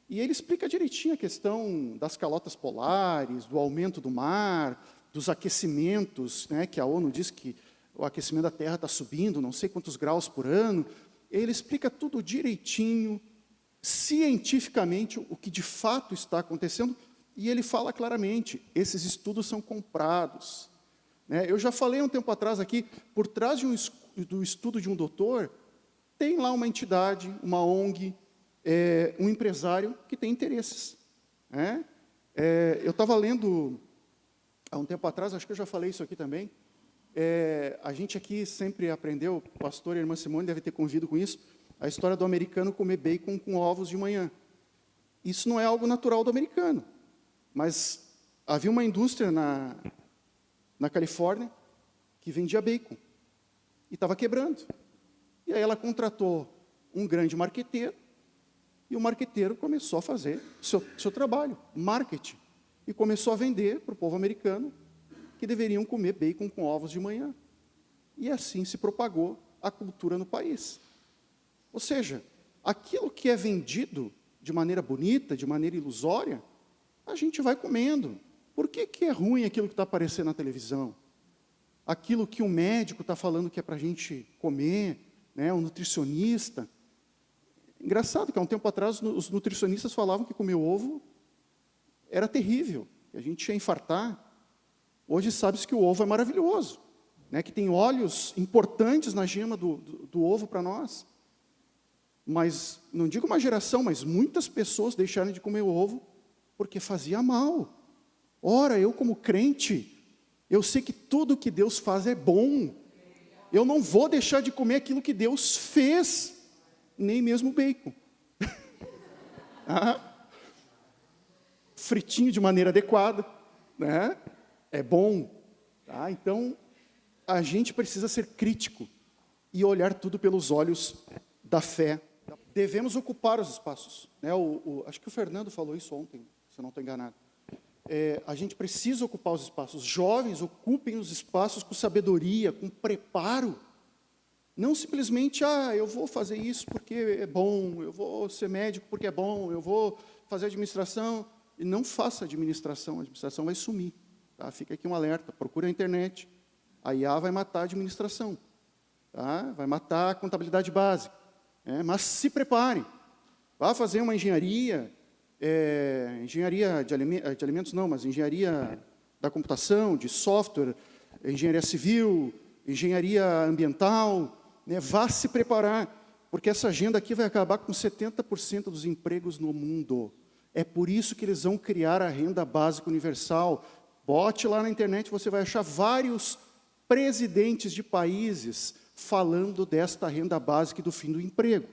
e ele explica direitinho a questão das calotas polares, do aumento do mar, dos aquecimentos, que a ONU diz que o aquecimento da Terra está subindo, não sei quantos graus por ano. Ele explica tudo direitinho, cientificamente, o que de fato está acontecendo, e ele fala claramente, esses estudos são comprados. Eu já falei um tempo atrás aqui, por trás do estudo de um doutor, tem lá uma entidade, uma ONG, um empresário que tem interesses. Eu estava lendo, há um tempo atrás, acho que eu já falei isso aqui também, a gente aqui sempre aprendeu, o pastor e a irmã Simone deve ter convivido com isso, a história do americano comer bacon com ovos de manhã. Isso não é algo natural do americano, mas havia uma indústria na Califórnia que vendia bacon e estava quebrando. E aí ela contratou um grande marqueteiro e o marqueteiro começou a fazer seu trabalho, marketing, e começou a vender para o povo americano que deveriam comer bacon com ovos de manhã. E assim se propagou a cultura no país. Ou seja, aquilo que é vendido de maneira bonita, de maneira ilusória, a gente vai comendo. Por que é ruim aquilo que está aparecendo na televisão? Aquilo que o médico está falando que é para a gente comer, o nutricionista. Engraçado que há um tempo atrás os nutricionistas falavam que comer ovo era terrível, que a gente ia infartar. Hoje sabe-se que o ovo é maravilhoso, que tem óleos importantes na gema do ovo para nós. Mas, não digo uma geração, mas muitas pessoas deixaram de comer o ovo porque fazia mal. Ora, eu como crente, eu sei que tudo que Deus faz é bom. Eu não vou deixar de comer aquilo que Deus fez, nem mesmo bacon. Fritinho de maneira adequada, é bom. Então, a gente precisa ser crítico e olhar tudo pelos olhos da fé. Devemos ocupar os espaços. Acho que o Fernando falou isso ontem, se eu não estou enganado. A gente precisa ocupar os espaços. Jovens, ocupem os espaços com sabedoria, com preparo. Não simplesmente, eu vou fazer isso porque é bom, eu vou ser médico porque é bom, eu vou fazer administração. E não faça administração, a administração vai sumir. Tá? Fica aqui um alerta, procure a internet. A IA vai matar a administração. Tá? Vai matar a contabilidade básica. Mas se prepare. Vá fazer uma engenharia, engenharia de alimentos não, mas engenharia da computação, de software, engenharia civil, engenharia ambiental. Vá se preparar, porque essa agenda aqui vai acabar com 70% dos empregos no mundo. É por isso que eles vão criar a renda básica universal. Bote lá na internet, você vai achar vários presidentes de países falando desta renda básica e do fim do emprego.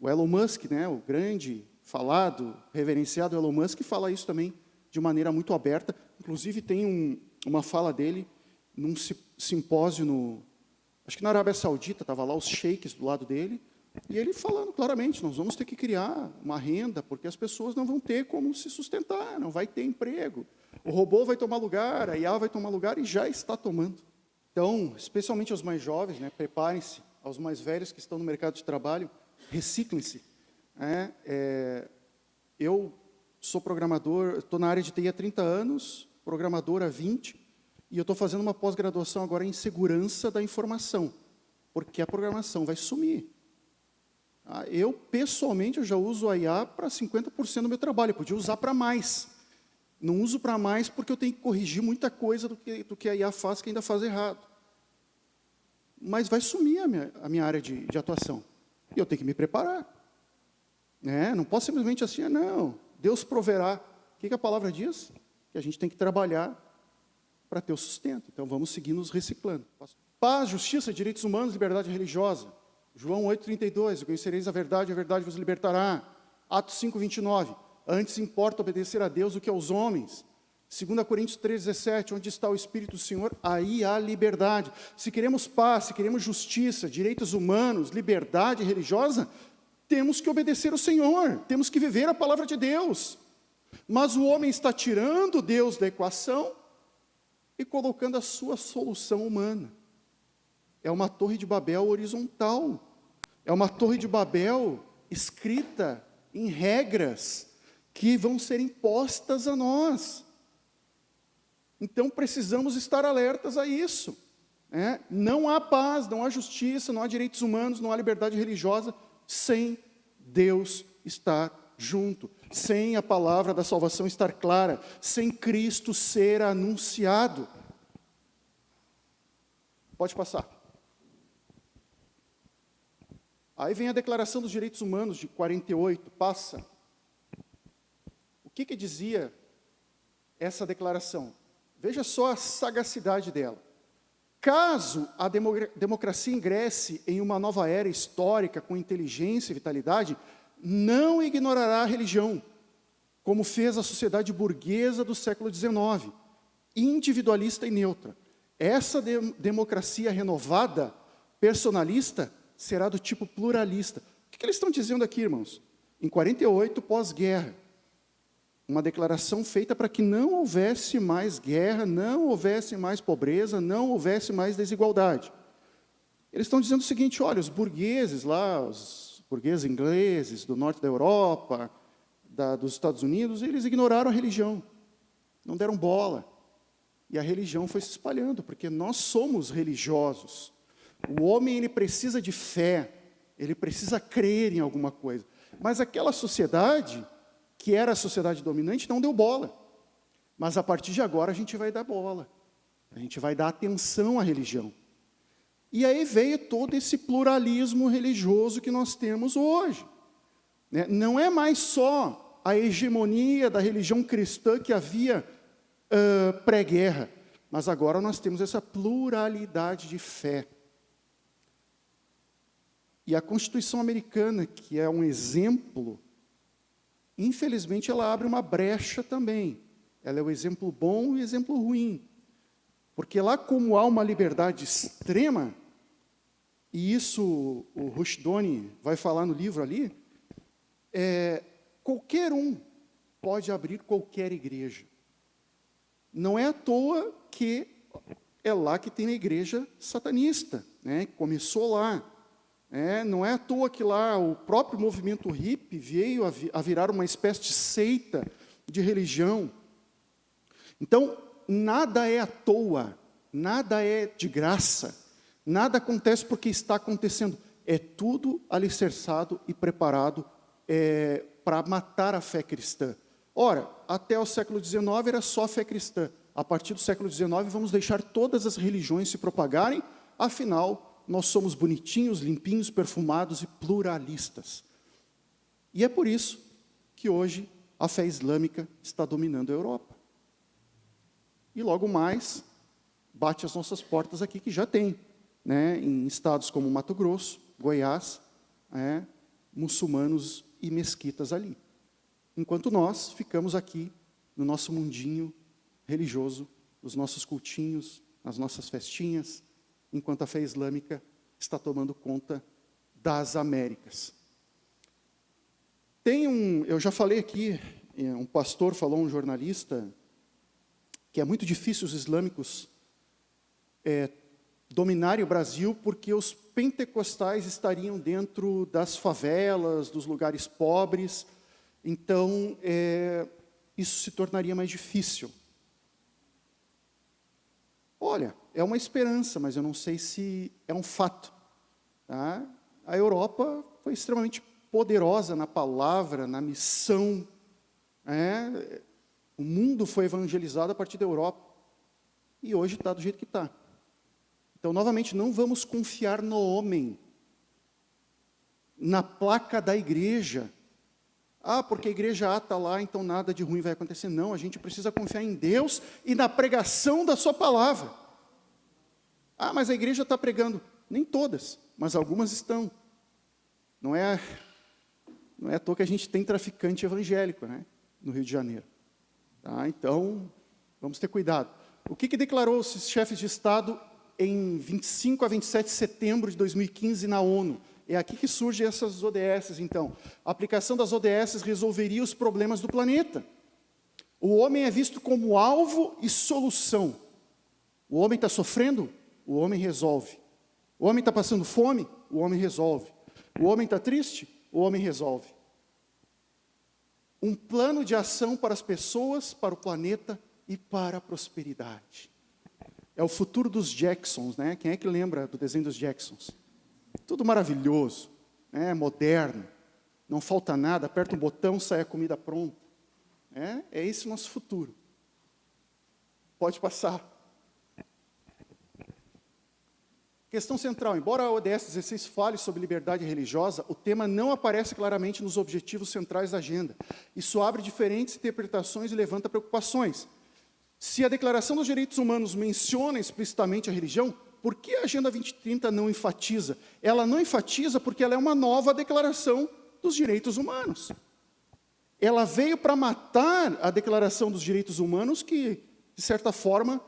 O Elon Musk, o grande, falado, reverenciado Elon Musk, fala isso também de maneira muito aberta. Inclusive, tem uma fala dele num simpósio, acho que na Arábia Saudita, estava lá os sheiks do lado dele, e ele falando claramente, nós vamos ter que criar uma renda, porque as pessoas não vão ter como se sustentar, não vai ter emprego. O robô vai tomar lugar, a IA vai tomar lugar e já está tomando. Então, especialmente aos mais jovens, preparem-se, aos mais velhos que estão no mercado de trabalho, reciclem-se. Eu sou programador, estou na área de TI há 30 anos, programador há 20, e eu estou fazendo uma pós-graduação agora em segurança da informação, porque a programação vai sumir. Eu, pessoalmente, eu já uso a IA para 50% do meu trabalho, eu podia usar para mais. Não uso para mais porque eu tenho que corrigir muita coisa do que a IA faz, que ainda faz errado. Mas vai sumir a minha área de atuação. E eu tenho que me preparar. Não posso simplesmente assim, não, Deus proverá. O que a palavra diz? Que a gente tem que trabalhar para ter o sustento. Então, vamos seguir nos reciclando. Paz, justiça, direitos humanos, liberdade religiosa. João 8,32, conhecereis a verdade vos libertará. Atos 5,29, antes importa obedecer a Deus do que aos homens. 2 Coríntios 3,17, onde está o Espírito do Senhor, aí há liberdade. Se queremos paz, se queremos justiça, direitos humanos, liberdade religiosa, temos que obedecer ao Senhor, temos que viver a palavra de Deus. Mas o homem está tirando Deus da equação e colocando a sua solução humana. É uma torre de Babel horizontal, é uma torre de Babel escrita em regras que vão ser impostas a nós. Então, precisamos estar alertas a isso. Não há paz, não há justiça, não há direitos humanos, não há liberdade religiosa, sem Deus estar junto, sem a palavra da salvação estar clara, sem Cristo ser anunciado. Pode passar. Aí vem a Declaração dos Direitos Humanos de 48, passa. O que dizia essa declaração? Veja só a sagacidade dela. Caso a democracia ingresse em uma nova era histórica com inteligência e vitalidade, não ignorará a religião, como fez a sociedade burguesa do século XIX, individualista e neutra. Essa democracia renovada, personalista, será do tipo pluralista. O que eles estão dizendo aqui, irmãos? Em 48, pós-guerra, uma declaração feita para que não houvesse mais guerra, não houvesse mais pobreza, não houvesse mais desigualdade. Eles estão dizendo o seguinte, olha, os burgueses lá, os burgueses ingleses do norte da Europa, dos Estados Unidos, eles ignoraram a religião, não deram bola. E a religião foi se espalhando, porque nós somos religiosos. O homem, ele precisa de fé, ele precisa crer em alguma coisa. Mas aquela sociedade, que era a sociedade dominante, não deu bola. Mas a partir de agora a gente vai dar bola. A gente vai dar atenção à religião. E aí veio todo esse pluralismo religioso que nós temos hoje. Não é mais só a hegemonia da religião cristã que havia pré-guerra, mas agora nós temos essa pluralidade de fé. E a Constituição americana, que é um exemplo, infelizmente ela abre uma brecha também. Ela é o exemplo bom e o exemplo ruim. Porque lá como há uma liberdade extrema, e isso o Rushduni vai falar no livro ali, qualquer um pode abrir qualquer igreja. Não é à toa que é lá que tem a igreja satanista, começou lá. Não é à toa que lá o próprio movimento hippie veio a virar uma espécie de seita de religião. Então, nada é à toa, nada é de graça, nada acontece porque está acontecendo. É tudo alicerçado e preparado para matar a fé cristã. Ora, até o século XIX era só fé cristã. A partir do século XIX vamos deixar todas as religiões se propagarem, afinal, nós somos bonitinhos, limpinhos, perfumados e pluralistas. E é por isso que hoje a fé islâmica está dominando a Europa. E logo mais, bate as nossas portas aqui, que já tem, em estados como Mato Grosso, Goiás, muçulmanos e mesquitas ali. Enquanto nós ficamos aqui no nosso mundinho religioso, nos nossos cultinhos, nas nossas festinhas, enquanto a fé islâmica está tomando conta das Américas. Eu já falei aqui, um pastor falou, um jornalista, que é muito difícil os islâmicos dominarem o Brasil, porque os pentecostais estariam dentro das favelas, dos lugares pobres, então isso se tornaria mais difícil. Olha, é uma esperança, mas eu não sei se é um fato. Tá? A Europa foi extremamente poderosa na palavra, na missão. O mundo foi evangelizado a partir da Europa. E hoje está do jeito que está. Então, novamente, não vamos confiar no homem, na placa da igreja. Porque a igreja A está lá, então nada de ruim vai acontecer. Não, a gente precisa confiar em Deus e na pregação da sua palavra. Mas a igreja está pregando. Nem todas, mas algumas estão. Não é à toa que a gente tem traficante evangélico, né, no Rio de Janeiro. Tá? Então, vamos ter cuidado. O que declarou os chefes de Estado em 25 a 27 de setembro de 2015 na ONU? É aqui que surgem essas ODS, então. A aplicação das ODS resolveria os problemas do planeta. O homem é visto como alvo e solução. O homem está sofrendo? O homem resolve. O homem está passando fome? O homem resolve. O homem está triste? O homem resolve. Um plano de ação para as pessoas, para o planeta e para a prosperidade. É o futuro dos Jacksons, né? Quem é que lembra do desenho dos Jacksons? Tudo maravilhoso, né? Moderno, não falta nada, aperta um botão, sai a comida pronta. É esse o nosso futuro. Pode passar. Questão central, embora a ODS 16 fale sobre liberdade religiosa, o tema não aparece claramente nos objetivos centrais da agenda. Isso abre diferentes interpretações e levanta preocupações. Se a Declaração dos Direitos Humanos menciona explicitamente a religião, por que a Agenda 2030 não enfatiza? Ela não enfatiza porque ela é uma nova Declaração dos Direitos Humanos. Ela veio para matar a Declaração dos Direitos Humanos, que, de certa forma,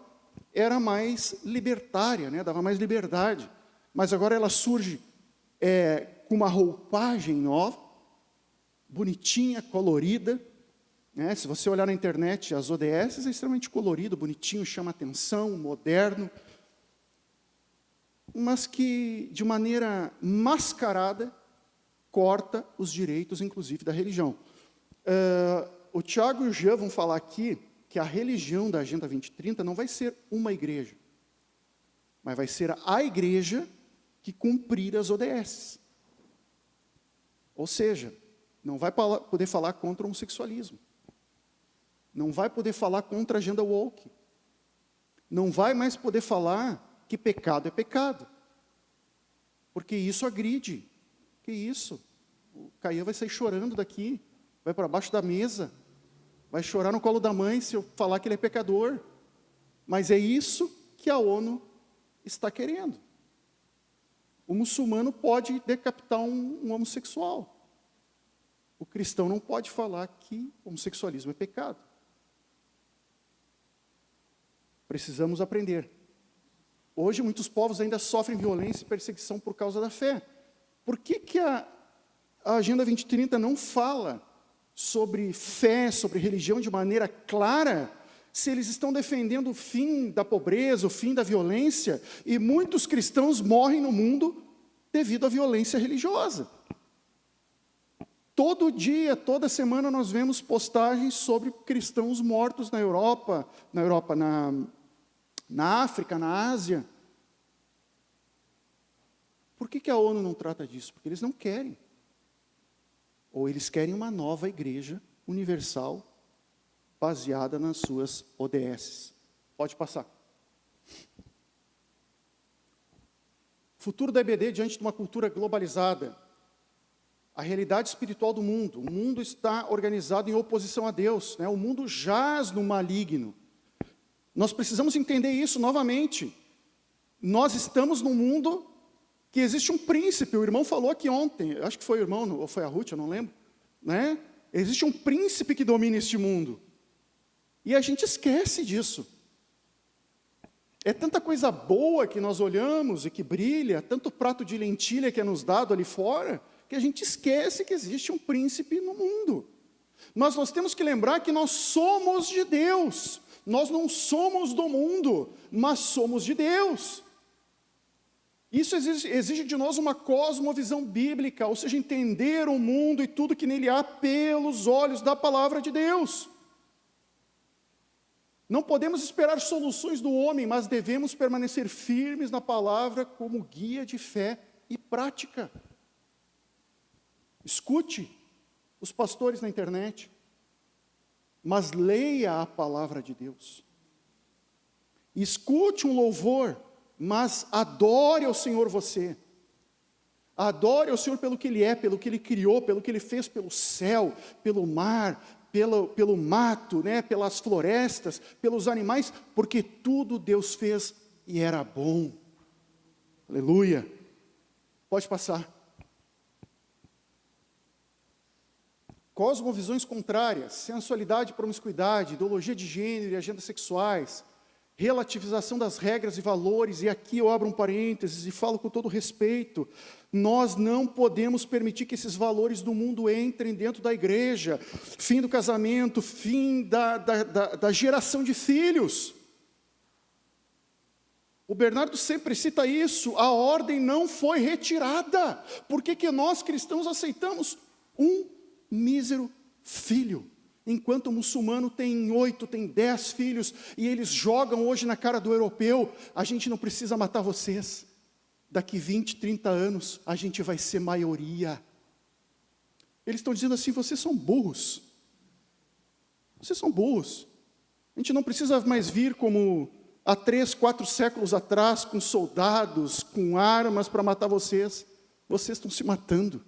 era mais libertária, né? Dava mais liberdade. Mas agora ela surge com uma roupagem nova, bonitinha, colorida. Né? Se você olhar na internet, as ODS é extremamente colorido, bonitinho, chama atenção, moderno, mas que, de maneira mascarada, corta os direitos, inclusive, da religião. O Tiago e o Jean vão falar aqui que a religião da Agenda 2030 não vai ser uma igreja, mas vai ser a igreja que cumprir as ODS. Ou seja, não vai poder falar contra o homossexualismo, não vai poder falar contra a agenda woke, não vai mais poder falar que pecado é pecado, porque isso agride. Que isso? O Caian vai sair chorando daqui, vai para baixo da mesa, vai chorar no colo da mãe se eu falar que ele é pecador. Mas é isso que a ONU está querendo. O muçulmano pode decapitar um homossexual. O cristão não pode falar que homossexualismo é pecado. Precisamos aprender. Hoje, muitos povos ainda sofrem violência e perseguição por causa da fé. Por que a Agenda 2030 não fala sobre fé, sobre religião de maneira clara, se eles estão defendendo o fim da pobreza, o fim da violência, e muitos cristãos morrem no mundo devido à violência religiosa? Todo dia, toda semana, nós vemos postagens sobre cristãos mortos na Europa, na África, na Ásia. Por que a ONU não trata disso? Porque eles não querem. Ou eles querem uma nova igreja universal, baseada nas suas ODS. Pode passar. Futuro da EBD diante de uma cultura globalizada. A realidade espiritual do mundo. O mundo está organizado em oposição a Deus, né? O mundo jaz no maligno. Nós precisamos entender isso novamente. Nós estamos num mundo que existe um príncipe. O irmão falou aqui ontem, acho que foi o irmão, ou foi a Ruth, eu não lembro, né? Existe um príncipe que domina este mundo. E a gente esquece disso. É tanta coisa boa que nós olhamos e que brilha, tanto prato de lentilha que é nos dado ali fora, que a gente esquece que existe um príncipe no mundo. Mas nós temos que lembrar que nós somos de Deus. Nós não somos do mundo, mas somos de Deus. Isso exige de nós uma cosmovisão bíblica, ou seja, entender o mundo e tudo que nele há pelos olhos da palavra de Deus. Não podemos esperar soluções do homem, mas devemos permanecer firmes na palavra como guia de fé e prática. Escute os pastores na internet, mas leia a palavra de Deus. Escute um louvor, mas adore ao Senhor você. Adore ao Senhor pelo que Ele é, pelo que Ele criou, pelo que Ele fez pelo céu, pelo mar, pelo mato, né, pelas florestas, pelos animais, porque tudo Deus fez e era bom. Aleluia. Pode passar. cosmovisões contrárias, sensualidade e promiscuidade, ideologia de gênero e agendas sexuais, relativização das regras e valores, e aqui eu abro um parênteses e falo com todo respeito, nós não podemos permitir que esses valores do mundo entrem dentro da igreja, fim do casamento, fim da geração de filhos. O Bernardo sempre cita isso, a ordem não foi retirada. Por que nós cristãos aceitamos um mísero filho? Enquanto o muçulmano tem 8, tem 10 filhos, e eles jogam hoje na cara do europeu, a gente não precisa matar vocês. Daqui 20, 30 anos, a gente vai ser maioria. Eles estão dizendo assim, vocês são burros. Vocês são burros. A gente não precisa mais vir como há 3, 4 séculos atrás, com soldados, com armas para matar vocês. Vocês estão se matando.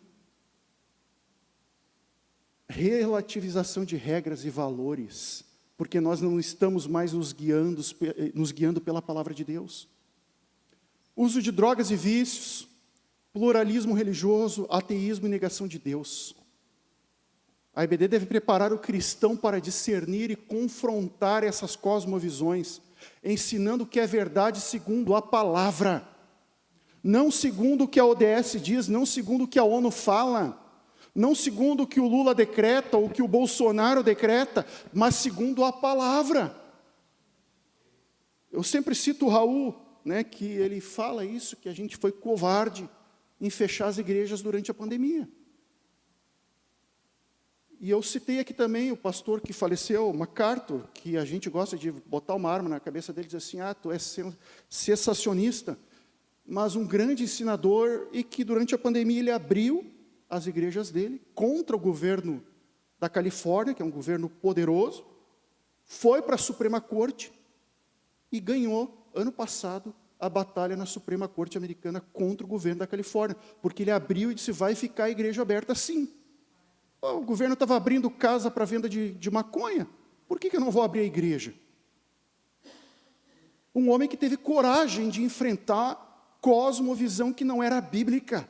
Relativização de regras e valores, porque nós não estamos mais nos guiando pela palavra de Deus. Uso de drogas e vícios, pluralismo religioso, ateísmo e negação de Deus. A IBD deve preparar o cristão para discernir e confrontar essas cosmovisões, ensinando o que é verdade segundo a palavra, não segundo o que a ODS diz, não segundo o que a ONU fala, não segundo o que o Lula decreta, ou o que o Bolsonaro decreta, mas segundo a palavra. Eu sempre cito o Raul, que ele fala isso, que a gente foi covarde em fechar as igrejas durante a pandemia. E eu citei aqui também o pastor que faleceu, MacArthur, que a gente gosta de botar uma arma na cabeça dele e dizer assim, tu és sensacionista, mas um grande ensinador, e que durante a pandemia ele abriu as igrejas dele, contra o governo da Califórnia, que é um governo poderoso, foi para a Suprema Corte e ganhou, ano passado, a batalha na Suprema Corte americana contra o governo da Califórnia, porque ele abriu e disse, vai ficar a igreja aberta sim. O governo estava abrindo casa para venda de maconha, por que eu não vou abrir a igreja? Um homem que teve coragem de enfrentar cosmovisão que não era bíblica.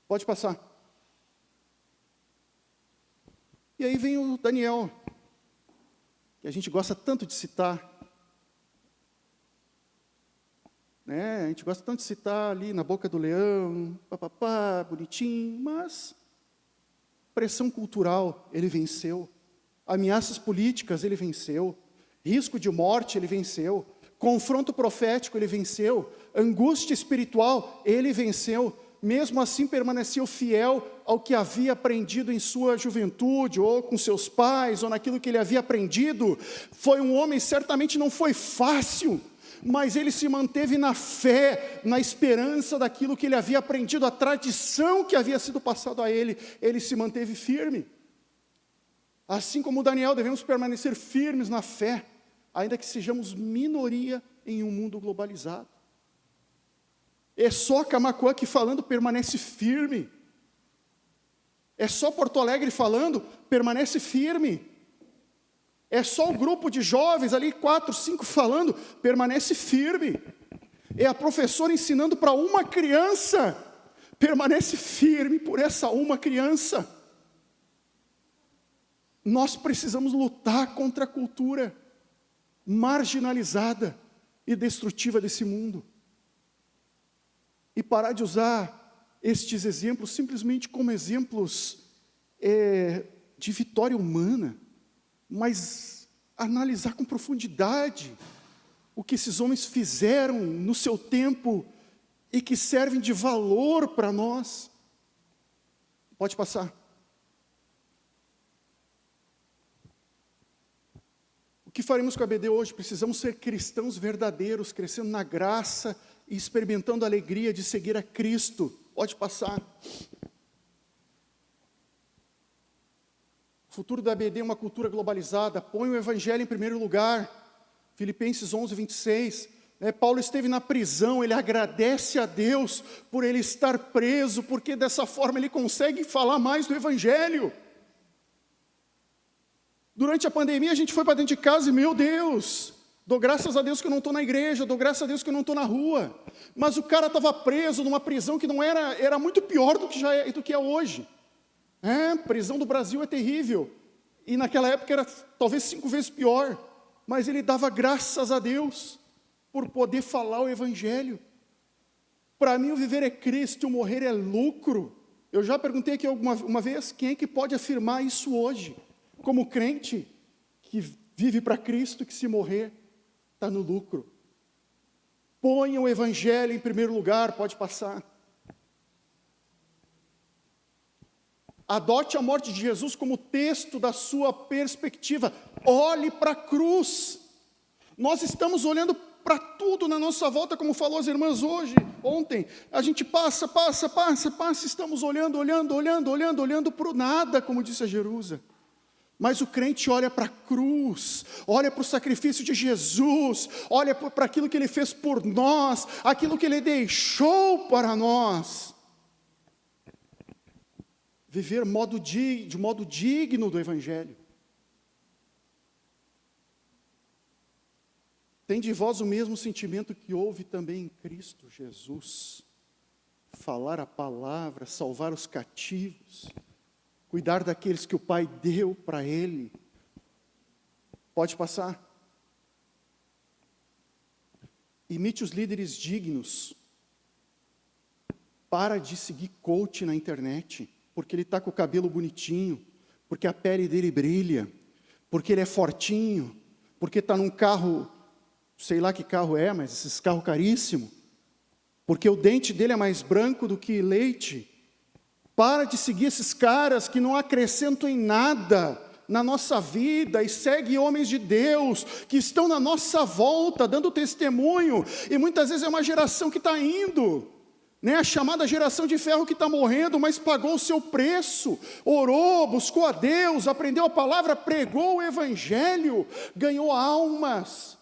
Pode passar. E aí vem o Daniel, que a gente gosta tanto de citar. A gente gosta tanto de citar ali na boca do leão, papapá, bonitinho, mas pressão cultural, ele venceu. Ameaças políticas, ele venceu. Risco de morte, ele venceu. Confronto profético, ele venceu. Angústia espiritual, ele venceu. Mesmo assim permaneceu fiel ao que havia aprendido em sua juventude, ou com seus pais, ou naquilo que ele havia aprendido. Foi um homem, certamente não foi fácil, mas ele se manteve na fé, na esperança daquilo que ele havia aprendido, a tradição que havia sido passada a ele, ele se manteve firme. Assim como Daniel, devemos permanecer firmes na fé, ainda que sejamos minoria em um mundo globalizado. É só Camaquã que falando permanece firme. É só Porto Alegre falando, permanece firme. É só o grupo de jovens ali, 4, 5 falando, permanece firme. É a professora ensinando para uma criança, permanece firme por essa uma criança. Nós precisamos lutar contra a cultura marginalizada e destrutiva desse mundo. E parar de usar estes exemplos simplesmente como exemplos de vitória humana, mas analisar com profundidade o que esses homens fizeram no seu tempo e que servem de valor para nós. Pode passar. O que faremos com a BD hoje? Precisamos ser cristãos verdadeiros, crescendo na graça e experimentando a alegria de seguir a Cristo. Pode passar. O futuro da ABD é uma cultura globalizada. Põe o Evangelho em primeiro lugar. Filipenses 11, 26. Paulo esteve na prisão, ele agradece a Deus por ele estar preso, porque dessa forma ele consegue falar mais do Evangelho. Durante a pandemia a gente foi para dentro de casa e, meu Deus, Dou graças a Deus que eu não estou na igreja, dou graças a Deus que eu não estou na rua. Mas o cara estava preso numa prisão que não era muito pior do que é hoje. Prisão do Brasil é terrível. E naquela época era talvez 5 vezes pior. Mas ele dava graças a Deus por poder falar o Evangelho. Para mim o viver é Cristo, o morrer é lucro. Eu já perguntei aqui uma vez, quem é que pode afirmar isso hoje? Como crente que vive para Cristo, que se morrer está no lucro. Ponha o Evangelho em primeiro lugar, pode passar. Adote a morte de Jesus como texto da sua perspectiva. Olhe para a cruz. Nós estamos olhando para tudo na nossa volta, como falou as irmãs ontem. A gente passa, estamos olhando para o nada, como disse a Jerusa. Mas o crente olha para a cruz, olha para o sacrifício de Jesus, olha para aquilo que Ele fez por nós, aquilo que Ele deixou para nós. Viver de modo digno do Evangelho. Tem de vós o mesmo sentimento que houve também em Cristo Jesus. Falar a palavra, salvar os cativos, cuidar daqueles que o Pai deu para Ele. Pode passar. Imite os líderes dignos. Para de seguir coach na internet, porque ele está com o cabelo bonitinho, porque a pele dele brilha, porque ele é fortinho, porque está num carro, sei lá que carro é, mas esses carros caríssimos, porque o dente dele é mais branco do que leite. Para de seguir esses caras que não acrescentam em nada na nossa vida e segue homens de Deus que estão na nossa volta, dando testemunho, e muitas vezes é uma geração que está indo, a chamada geração de ferro que está morrendo, mas pagou o seu preço, orou, buscou a Deus, aprendeu a palavra, pregou o Evangelho, ganhou almas,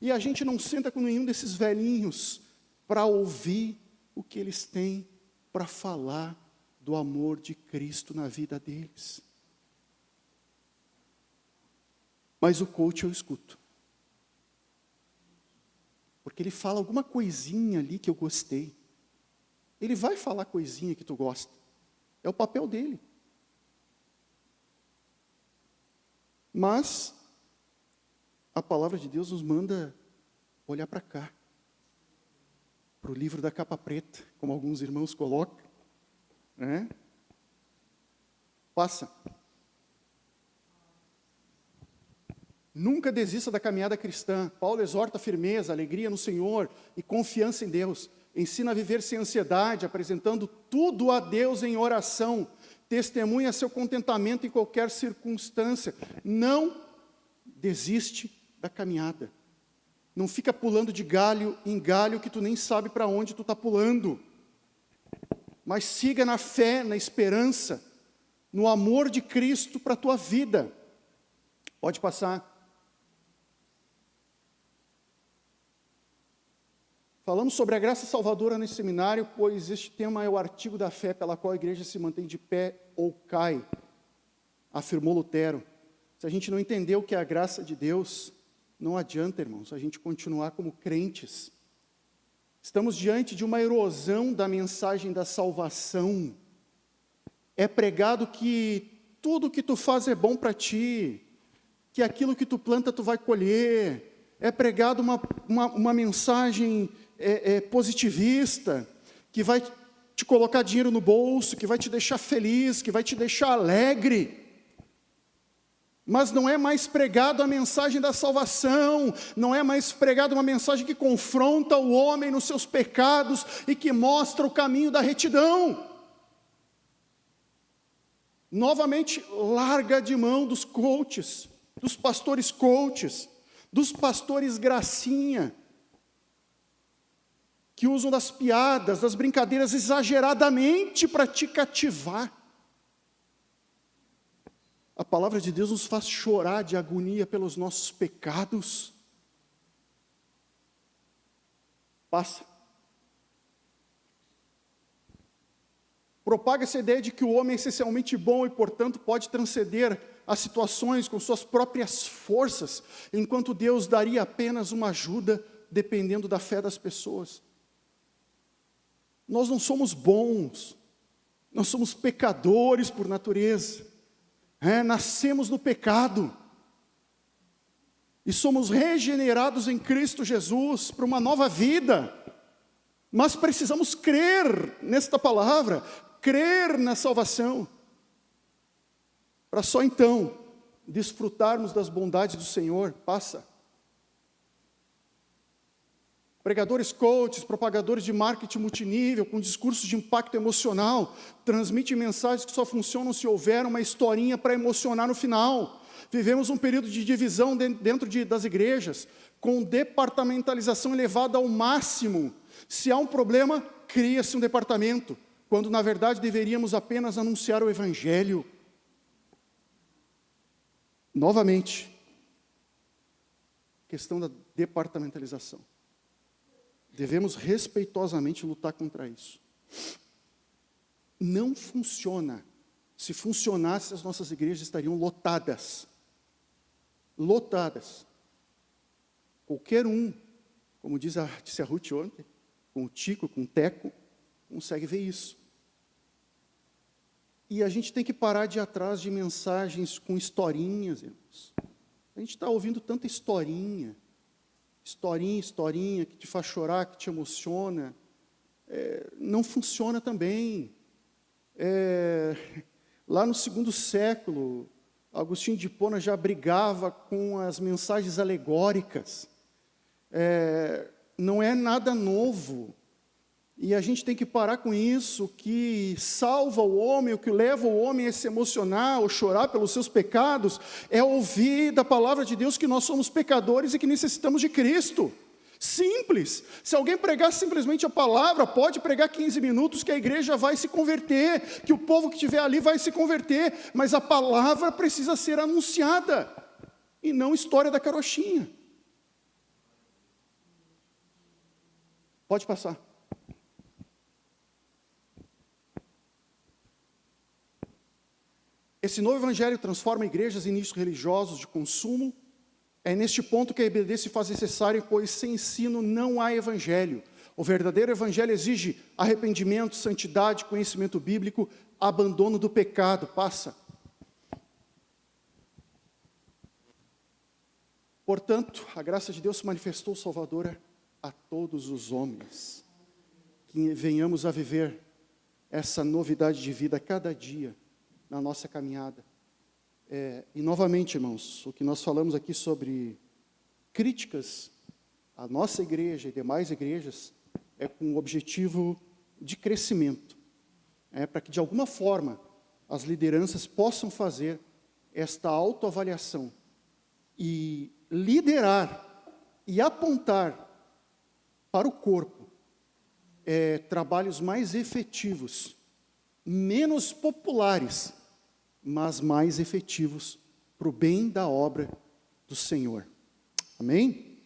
e a gente não senta com nenhum desses velhinhos para ouvir o que eles têm para falar do amor de Cristo na vida deles. Mas o coach eu escuto. Porque ele fala alguma coisinha ali que eu gostei. Ele vai falar coisinha que tu gosta. É o papel dele. Mas a palavra de Deus nos manda olhar para cá. Para o livro da capa preta, como alguns irmãos colocam. Passa. Nunca desista da caminhada cristã. Paulo exorta firmeza, alegria no Senhor e confiança em Deus. Ensina a viver sem ansiedade, apresentando tudo a Deus em oração. Testemunha seu contentamento em qualquer circunstância. Não desiste da caminhada. Não fica pulando de galho em galho que tu nem sabe para onde tu está pulando. Mas siga na fé, na esperança, no amor de Cristo para a tua vida. Pode passar. Falamos sobre a graça salvadora nesse seminário, pois este tema é o artigo da fé pela qual a igreja se mantém de pé ou cai, afirmou Lutero. Se a gente não entender o que é a graça de Deus, não adianta, irmãos, a gente continuar como crentes. Estamos diante de uma erosão da mensagem da salvação. É pregado que tudo que tu faz é bom para ti, que aquilo que tu planta tu vai colher. É pregado uma mensagem positivista, que vai te colocar dinheiro no bolso, que vai te deixar feliz, que vai te deixar alegre. Mas não é mais pregado a mensagem da salvação, não é mais pregado uma mensagem que confronta o homem nos seus pecados e que mostra o caminho da retidão. Novamente, larga de mão dos coaches, dos pastores coaches, dos pastores gracinha, que usam das piadas, das brincadeiras exageradamente para te cativar. A palavra de Deus nos faz chorar de agonia pelos nossos pecados. Passa. Propaga essa ideia de que o homem é essencialmente bom e, portanto, pode transcender as situações com suas próprias forças, enquanto Deus daria apenas uma ajuda dependendo da fé das pessoas. Nós não somos bons, nós somos pecadores por natureza, nascemos no pecado, e somos regenerados em Cristo Jesus para uma nova vida, mas precisamos crer nesta palavra, crer na salvação, para só então desfrutarmos das bondades do Senhor. Passa. Pregadores coaches, propagadores de marketing multinível, com discursos de impacto emocional, transmitem mensagens que só funcionam se houver uma historinha para emocionar no final. Vivemos um período de divisão dentro das igrejas, com departamentalização elevada ao máximo. Se há um problema, cria-se um departamento, quando na verdade deveríamos apenas anunciar o Evangelho. Novamente, questão da departamentalização. Devemos respeitosamente lutar contra isso. Não funciona. Se funcionasse, as nossas igrejas estariam lotadas. Lotadas. Qualquer um, como disse a Ruth ontem, com o Tico, com o Teco, consegue ver isso. E a gente tem que parar de ir atrás de mensagens com historinhas, irmãos. A gente está ouvindo tanta historinha, que te faz chorar, que te emociona. Não funciona também. Lá no 2º século, Agostinho de Hipona já brigava com as mensagens alegóricas. Não é nada novo. E a gente tem que parar com isso, que salva o homem, o que leva o homem a se emocionar ou chorar pelos seus pecados, é ouvir da palavra de Deus que nós somos pecadores e que necessitamos de Cristo. Simples. Se alguém pregar simplesmente a palavra, pode pregar 15 minutos que a igreja vai se converter, que o povo que estiver ali vai se converter, mas a palavra precisa ser anunciada, e não história da carochinha. Pode passar. Esse novo evangelho transforma igrejas em nichos religiosos de consumo. É neste ponto que a EBD se faz necessária, pois sem ensino não há evangelho. O verdadeiro evangelho exige arrependimento, santidade, conhecimento bíblico, abandono do pecado. Passa. Portanto, a graça de Deus se manifestou salvadora a todos os homens. Que venhamos a viver essa novidade de vida a cada dia na nossa caminhada. E novamente, irmãos, o que nós falamos aqui sobre críticas à nossa igreja e demais igrejas é com o objetivo de crescimento, para que de alguma forma as lideranças possam fazer esta autoavaliação e liderar e apontar para o corpo trabalhos mais efetivos, menos populares, mas mais efetivos para o bem da obra do Senhor. Amém?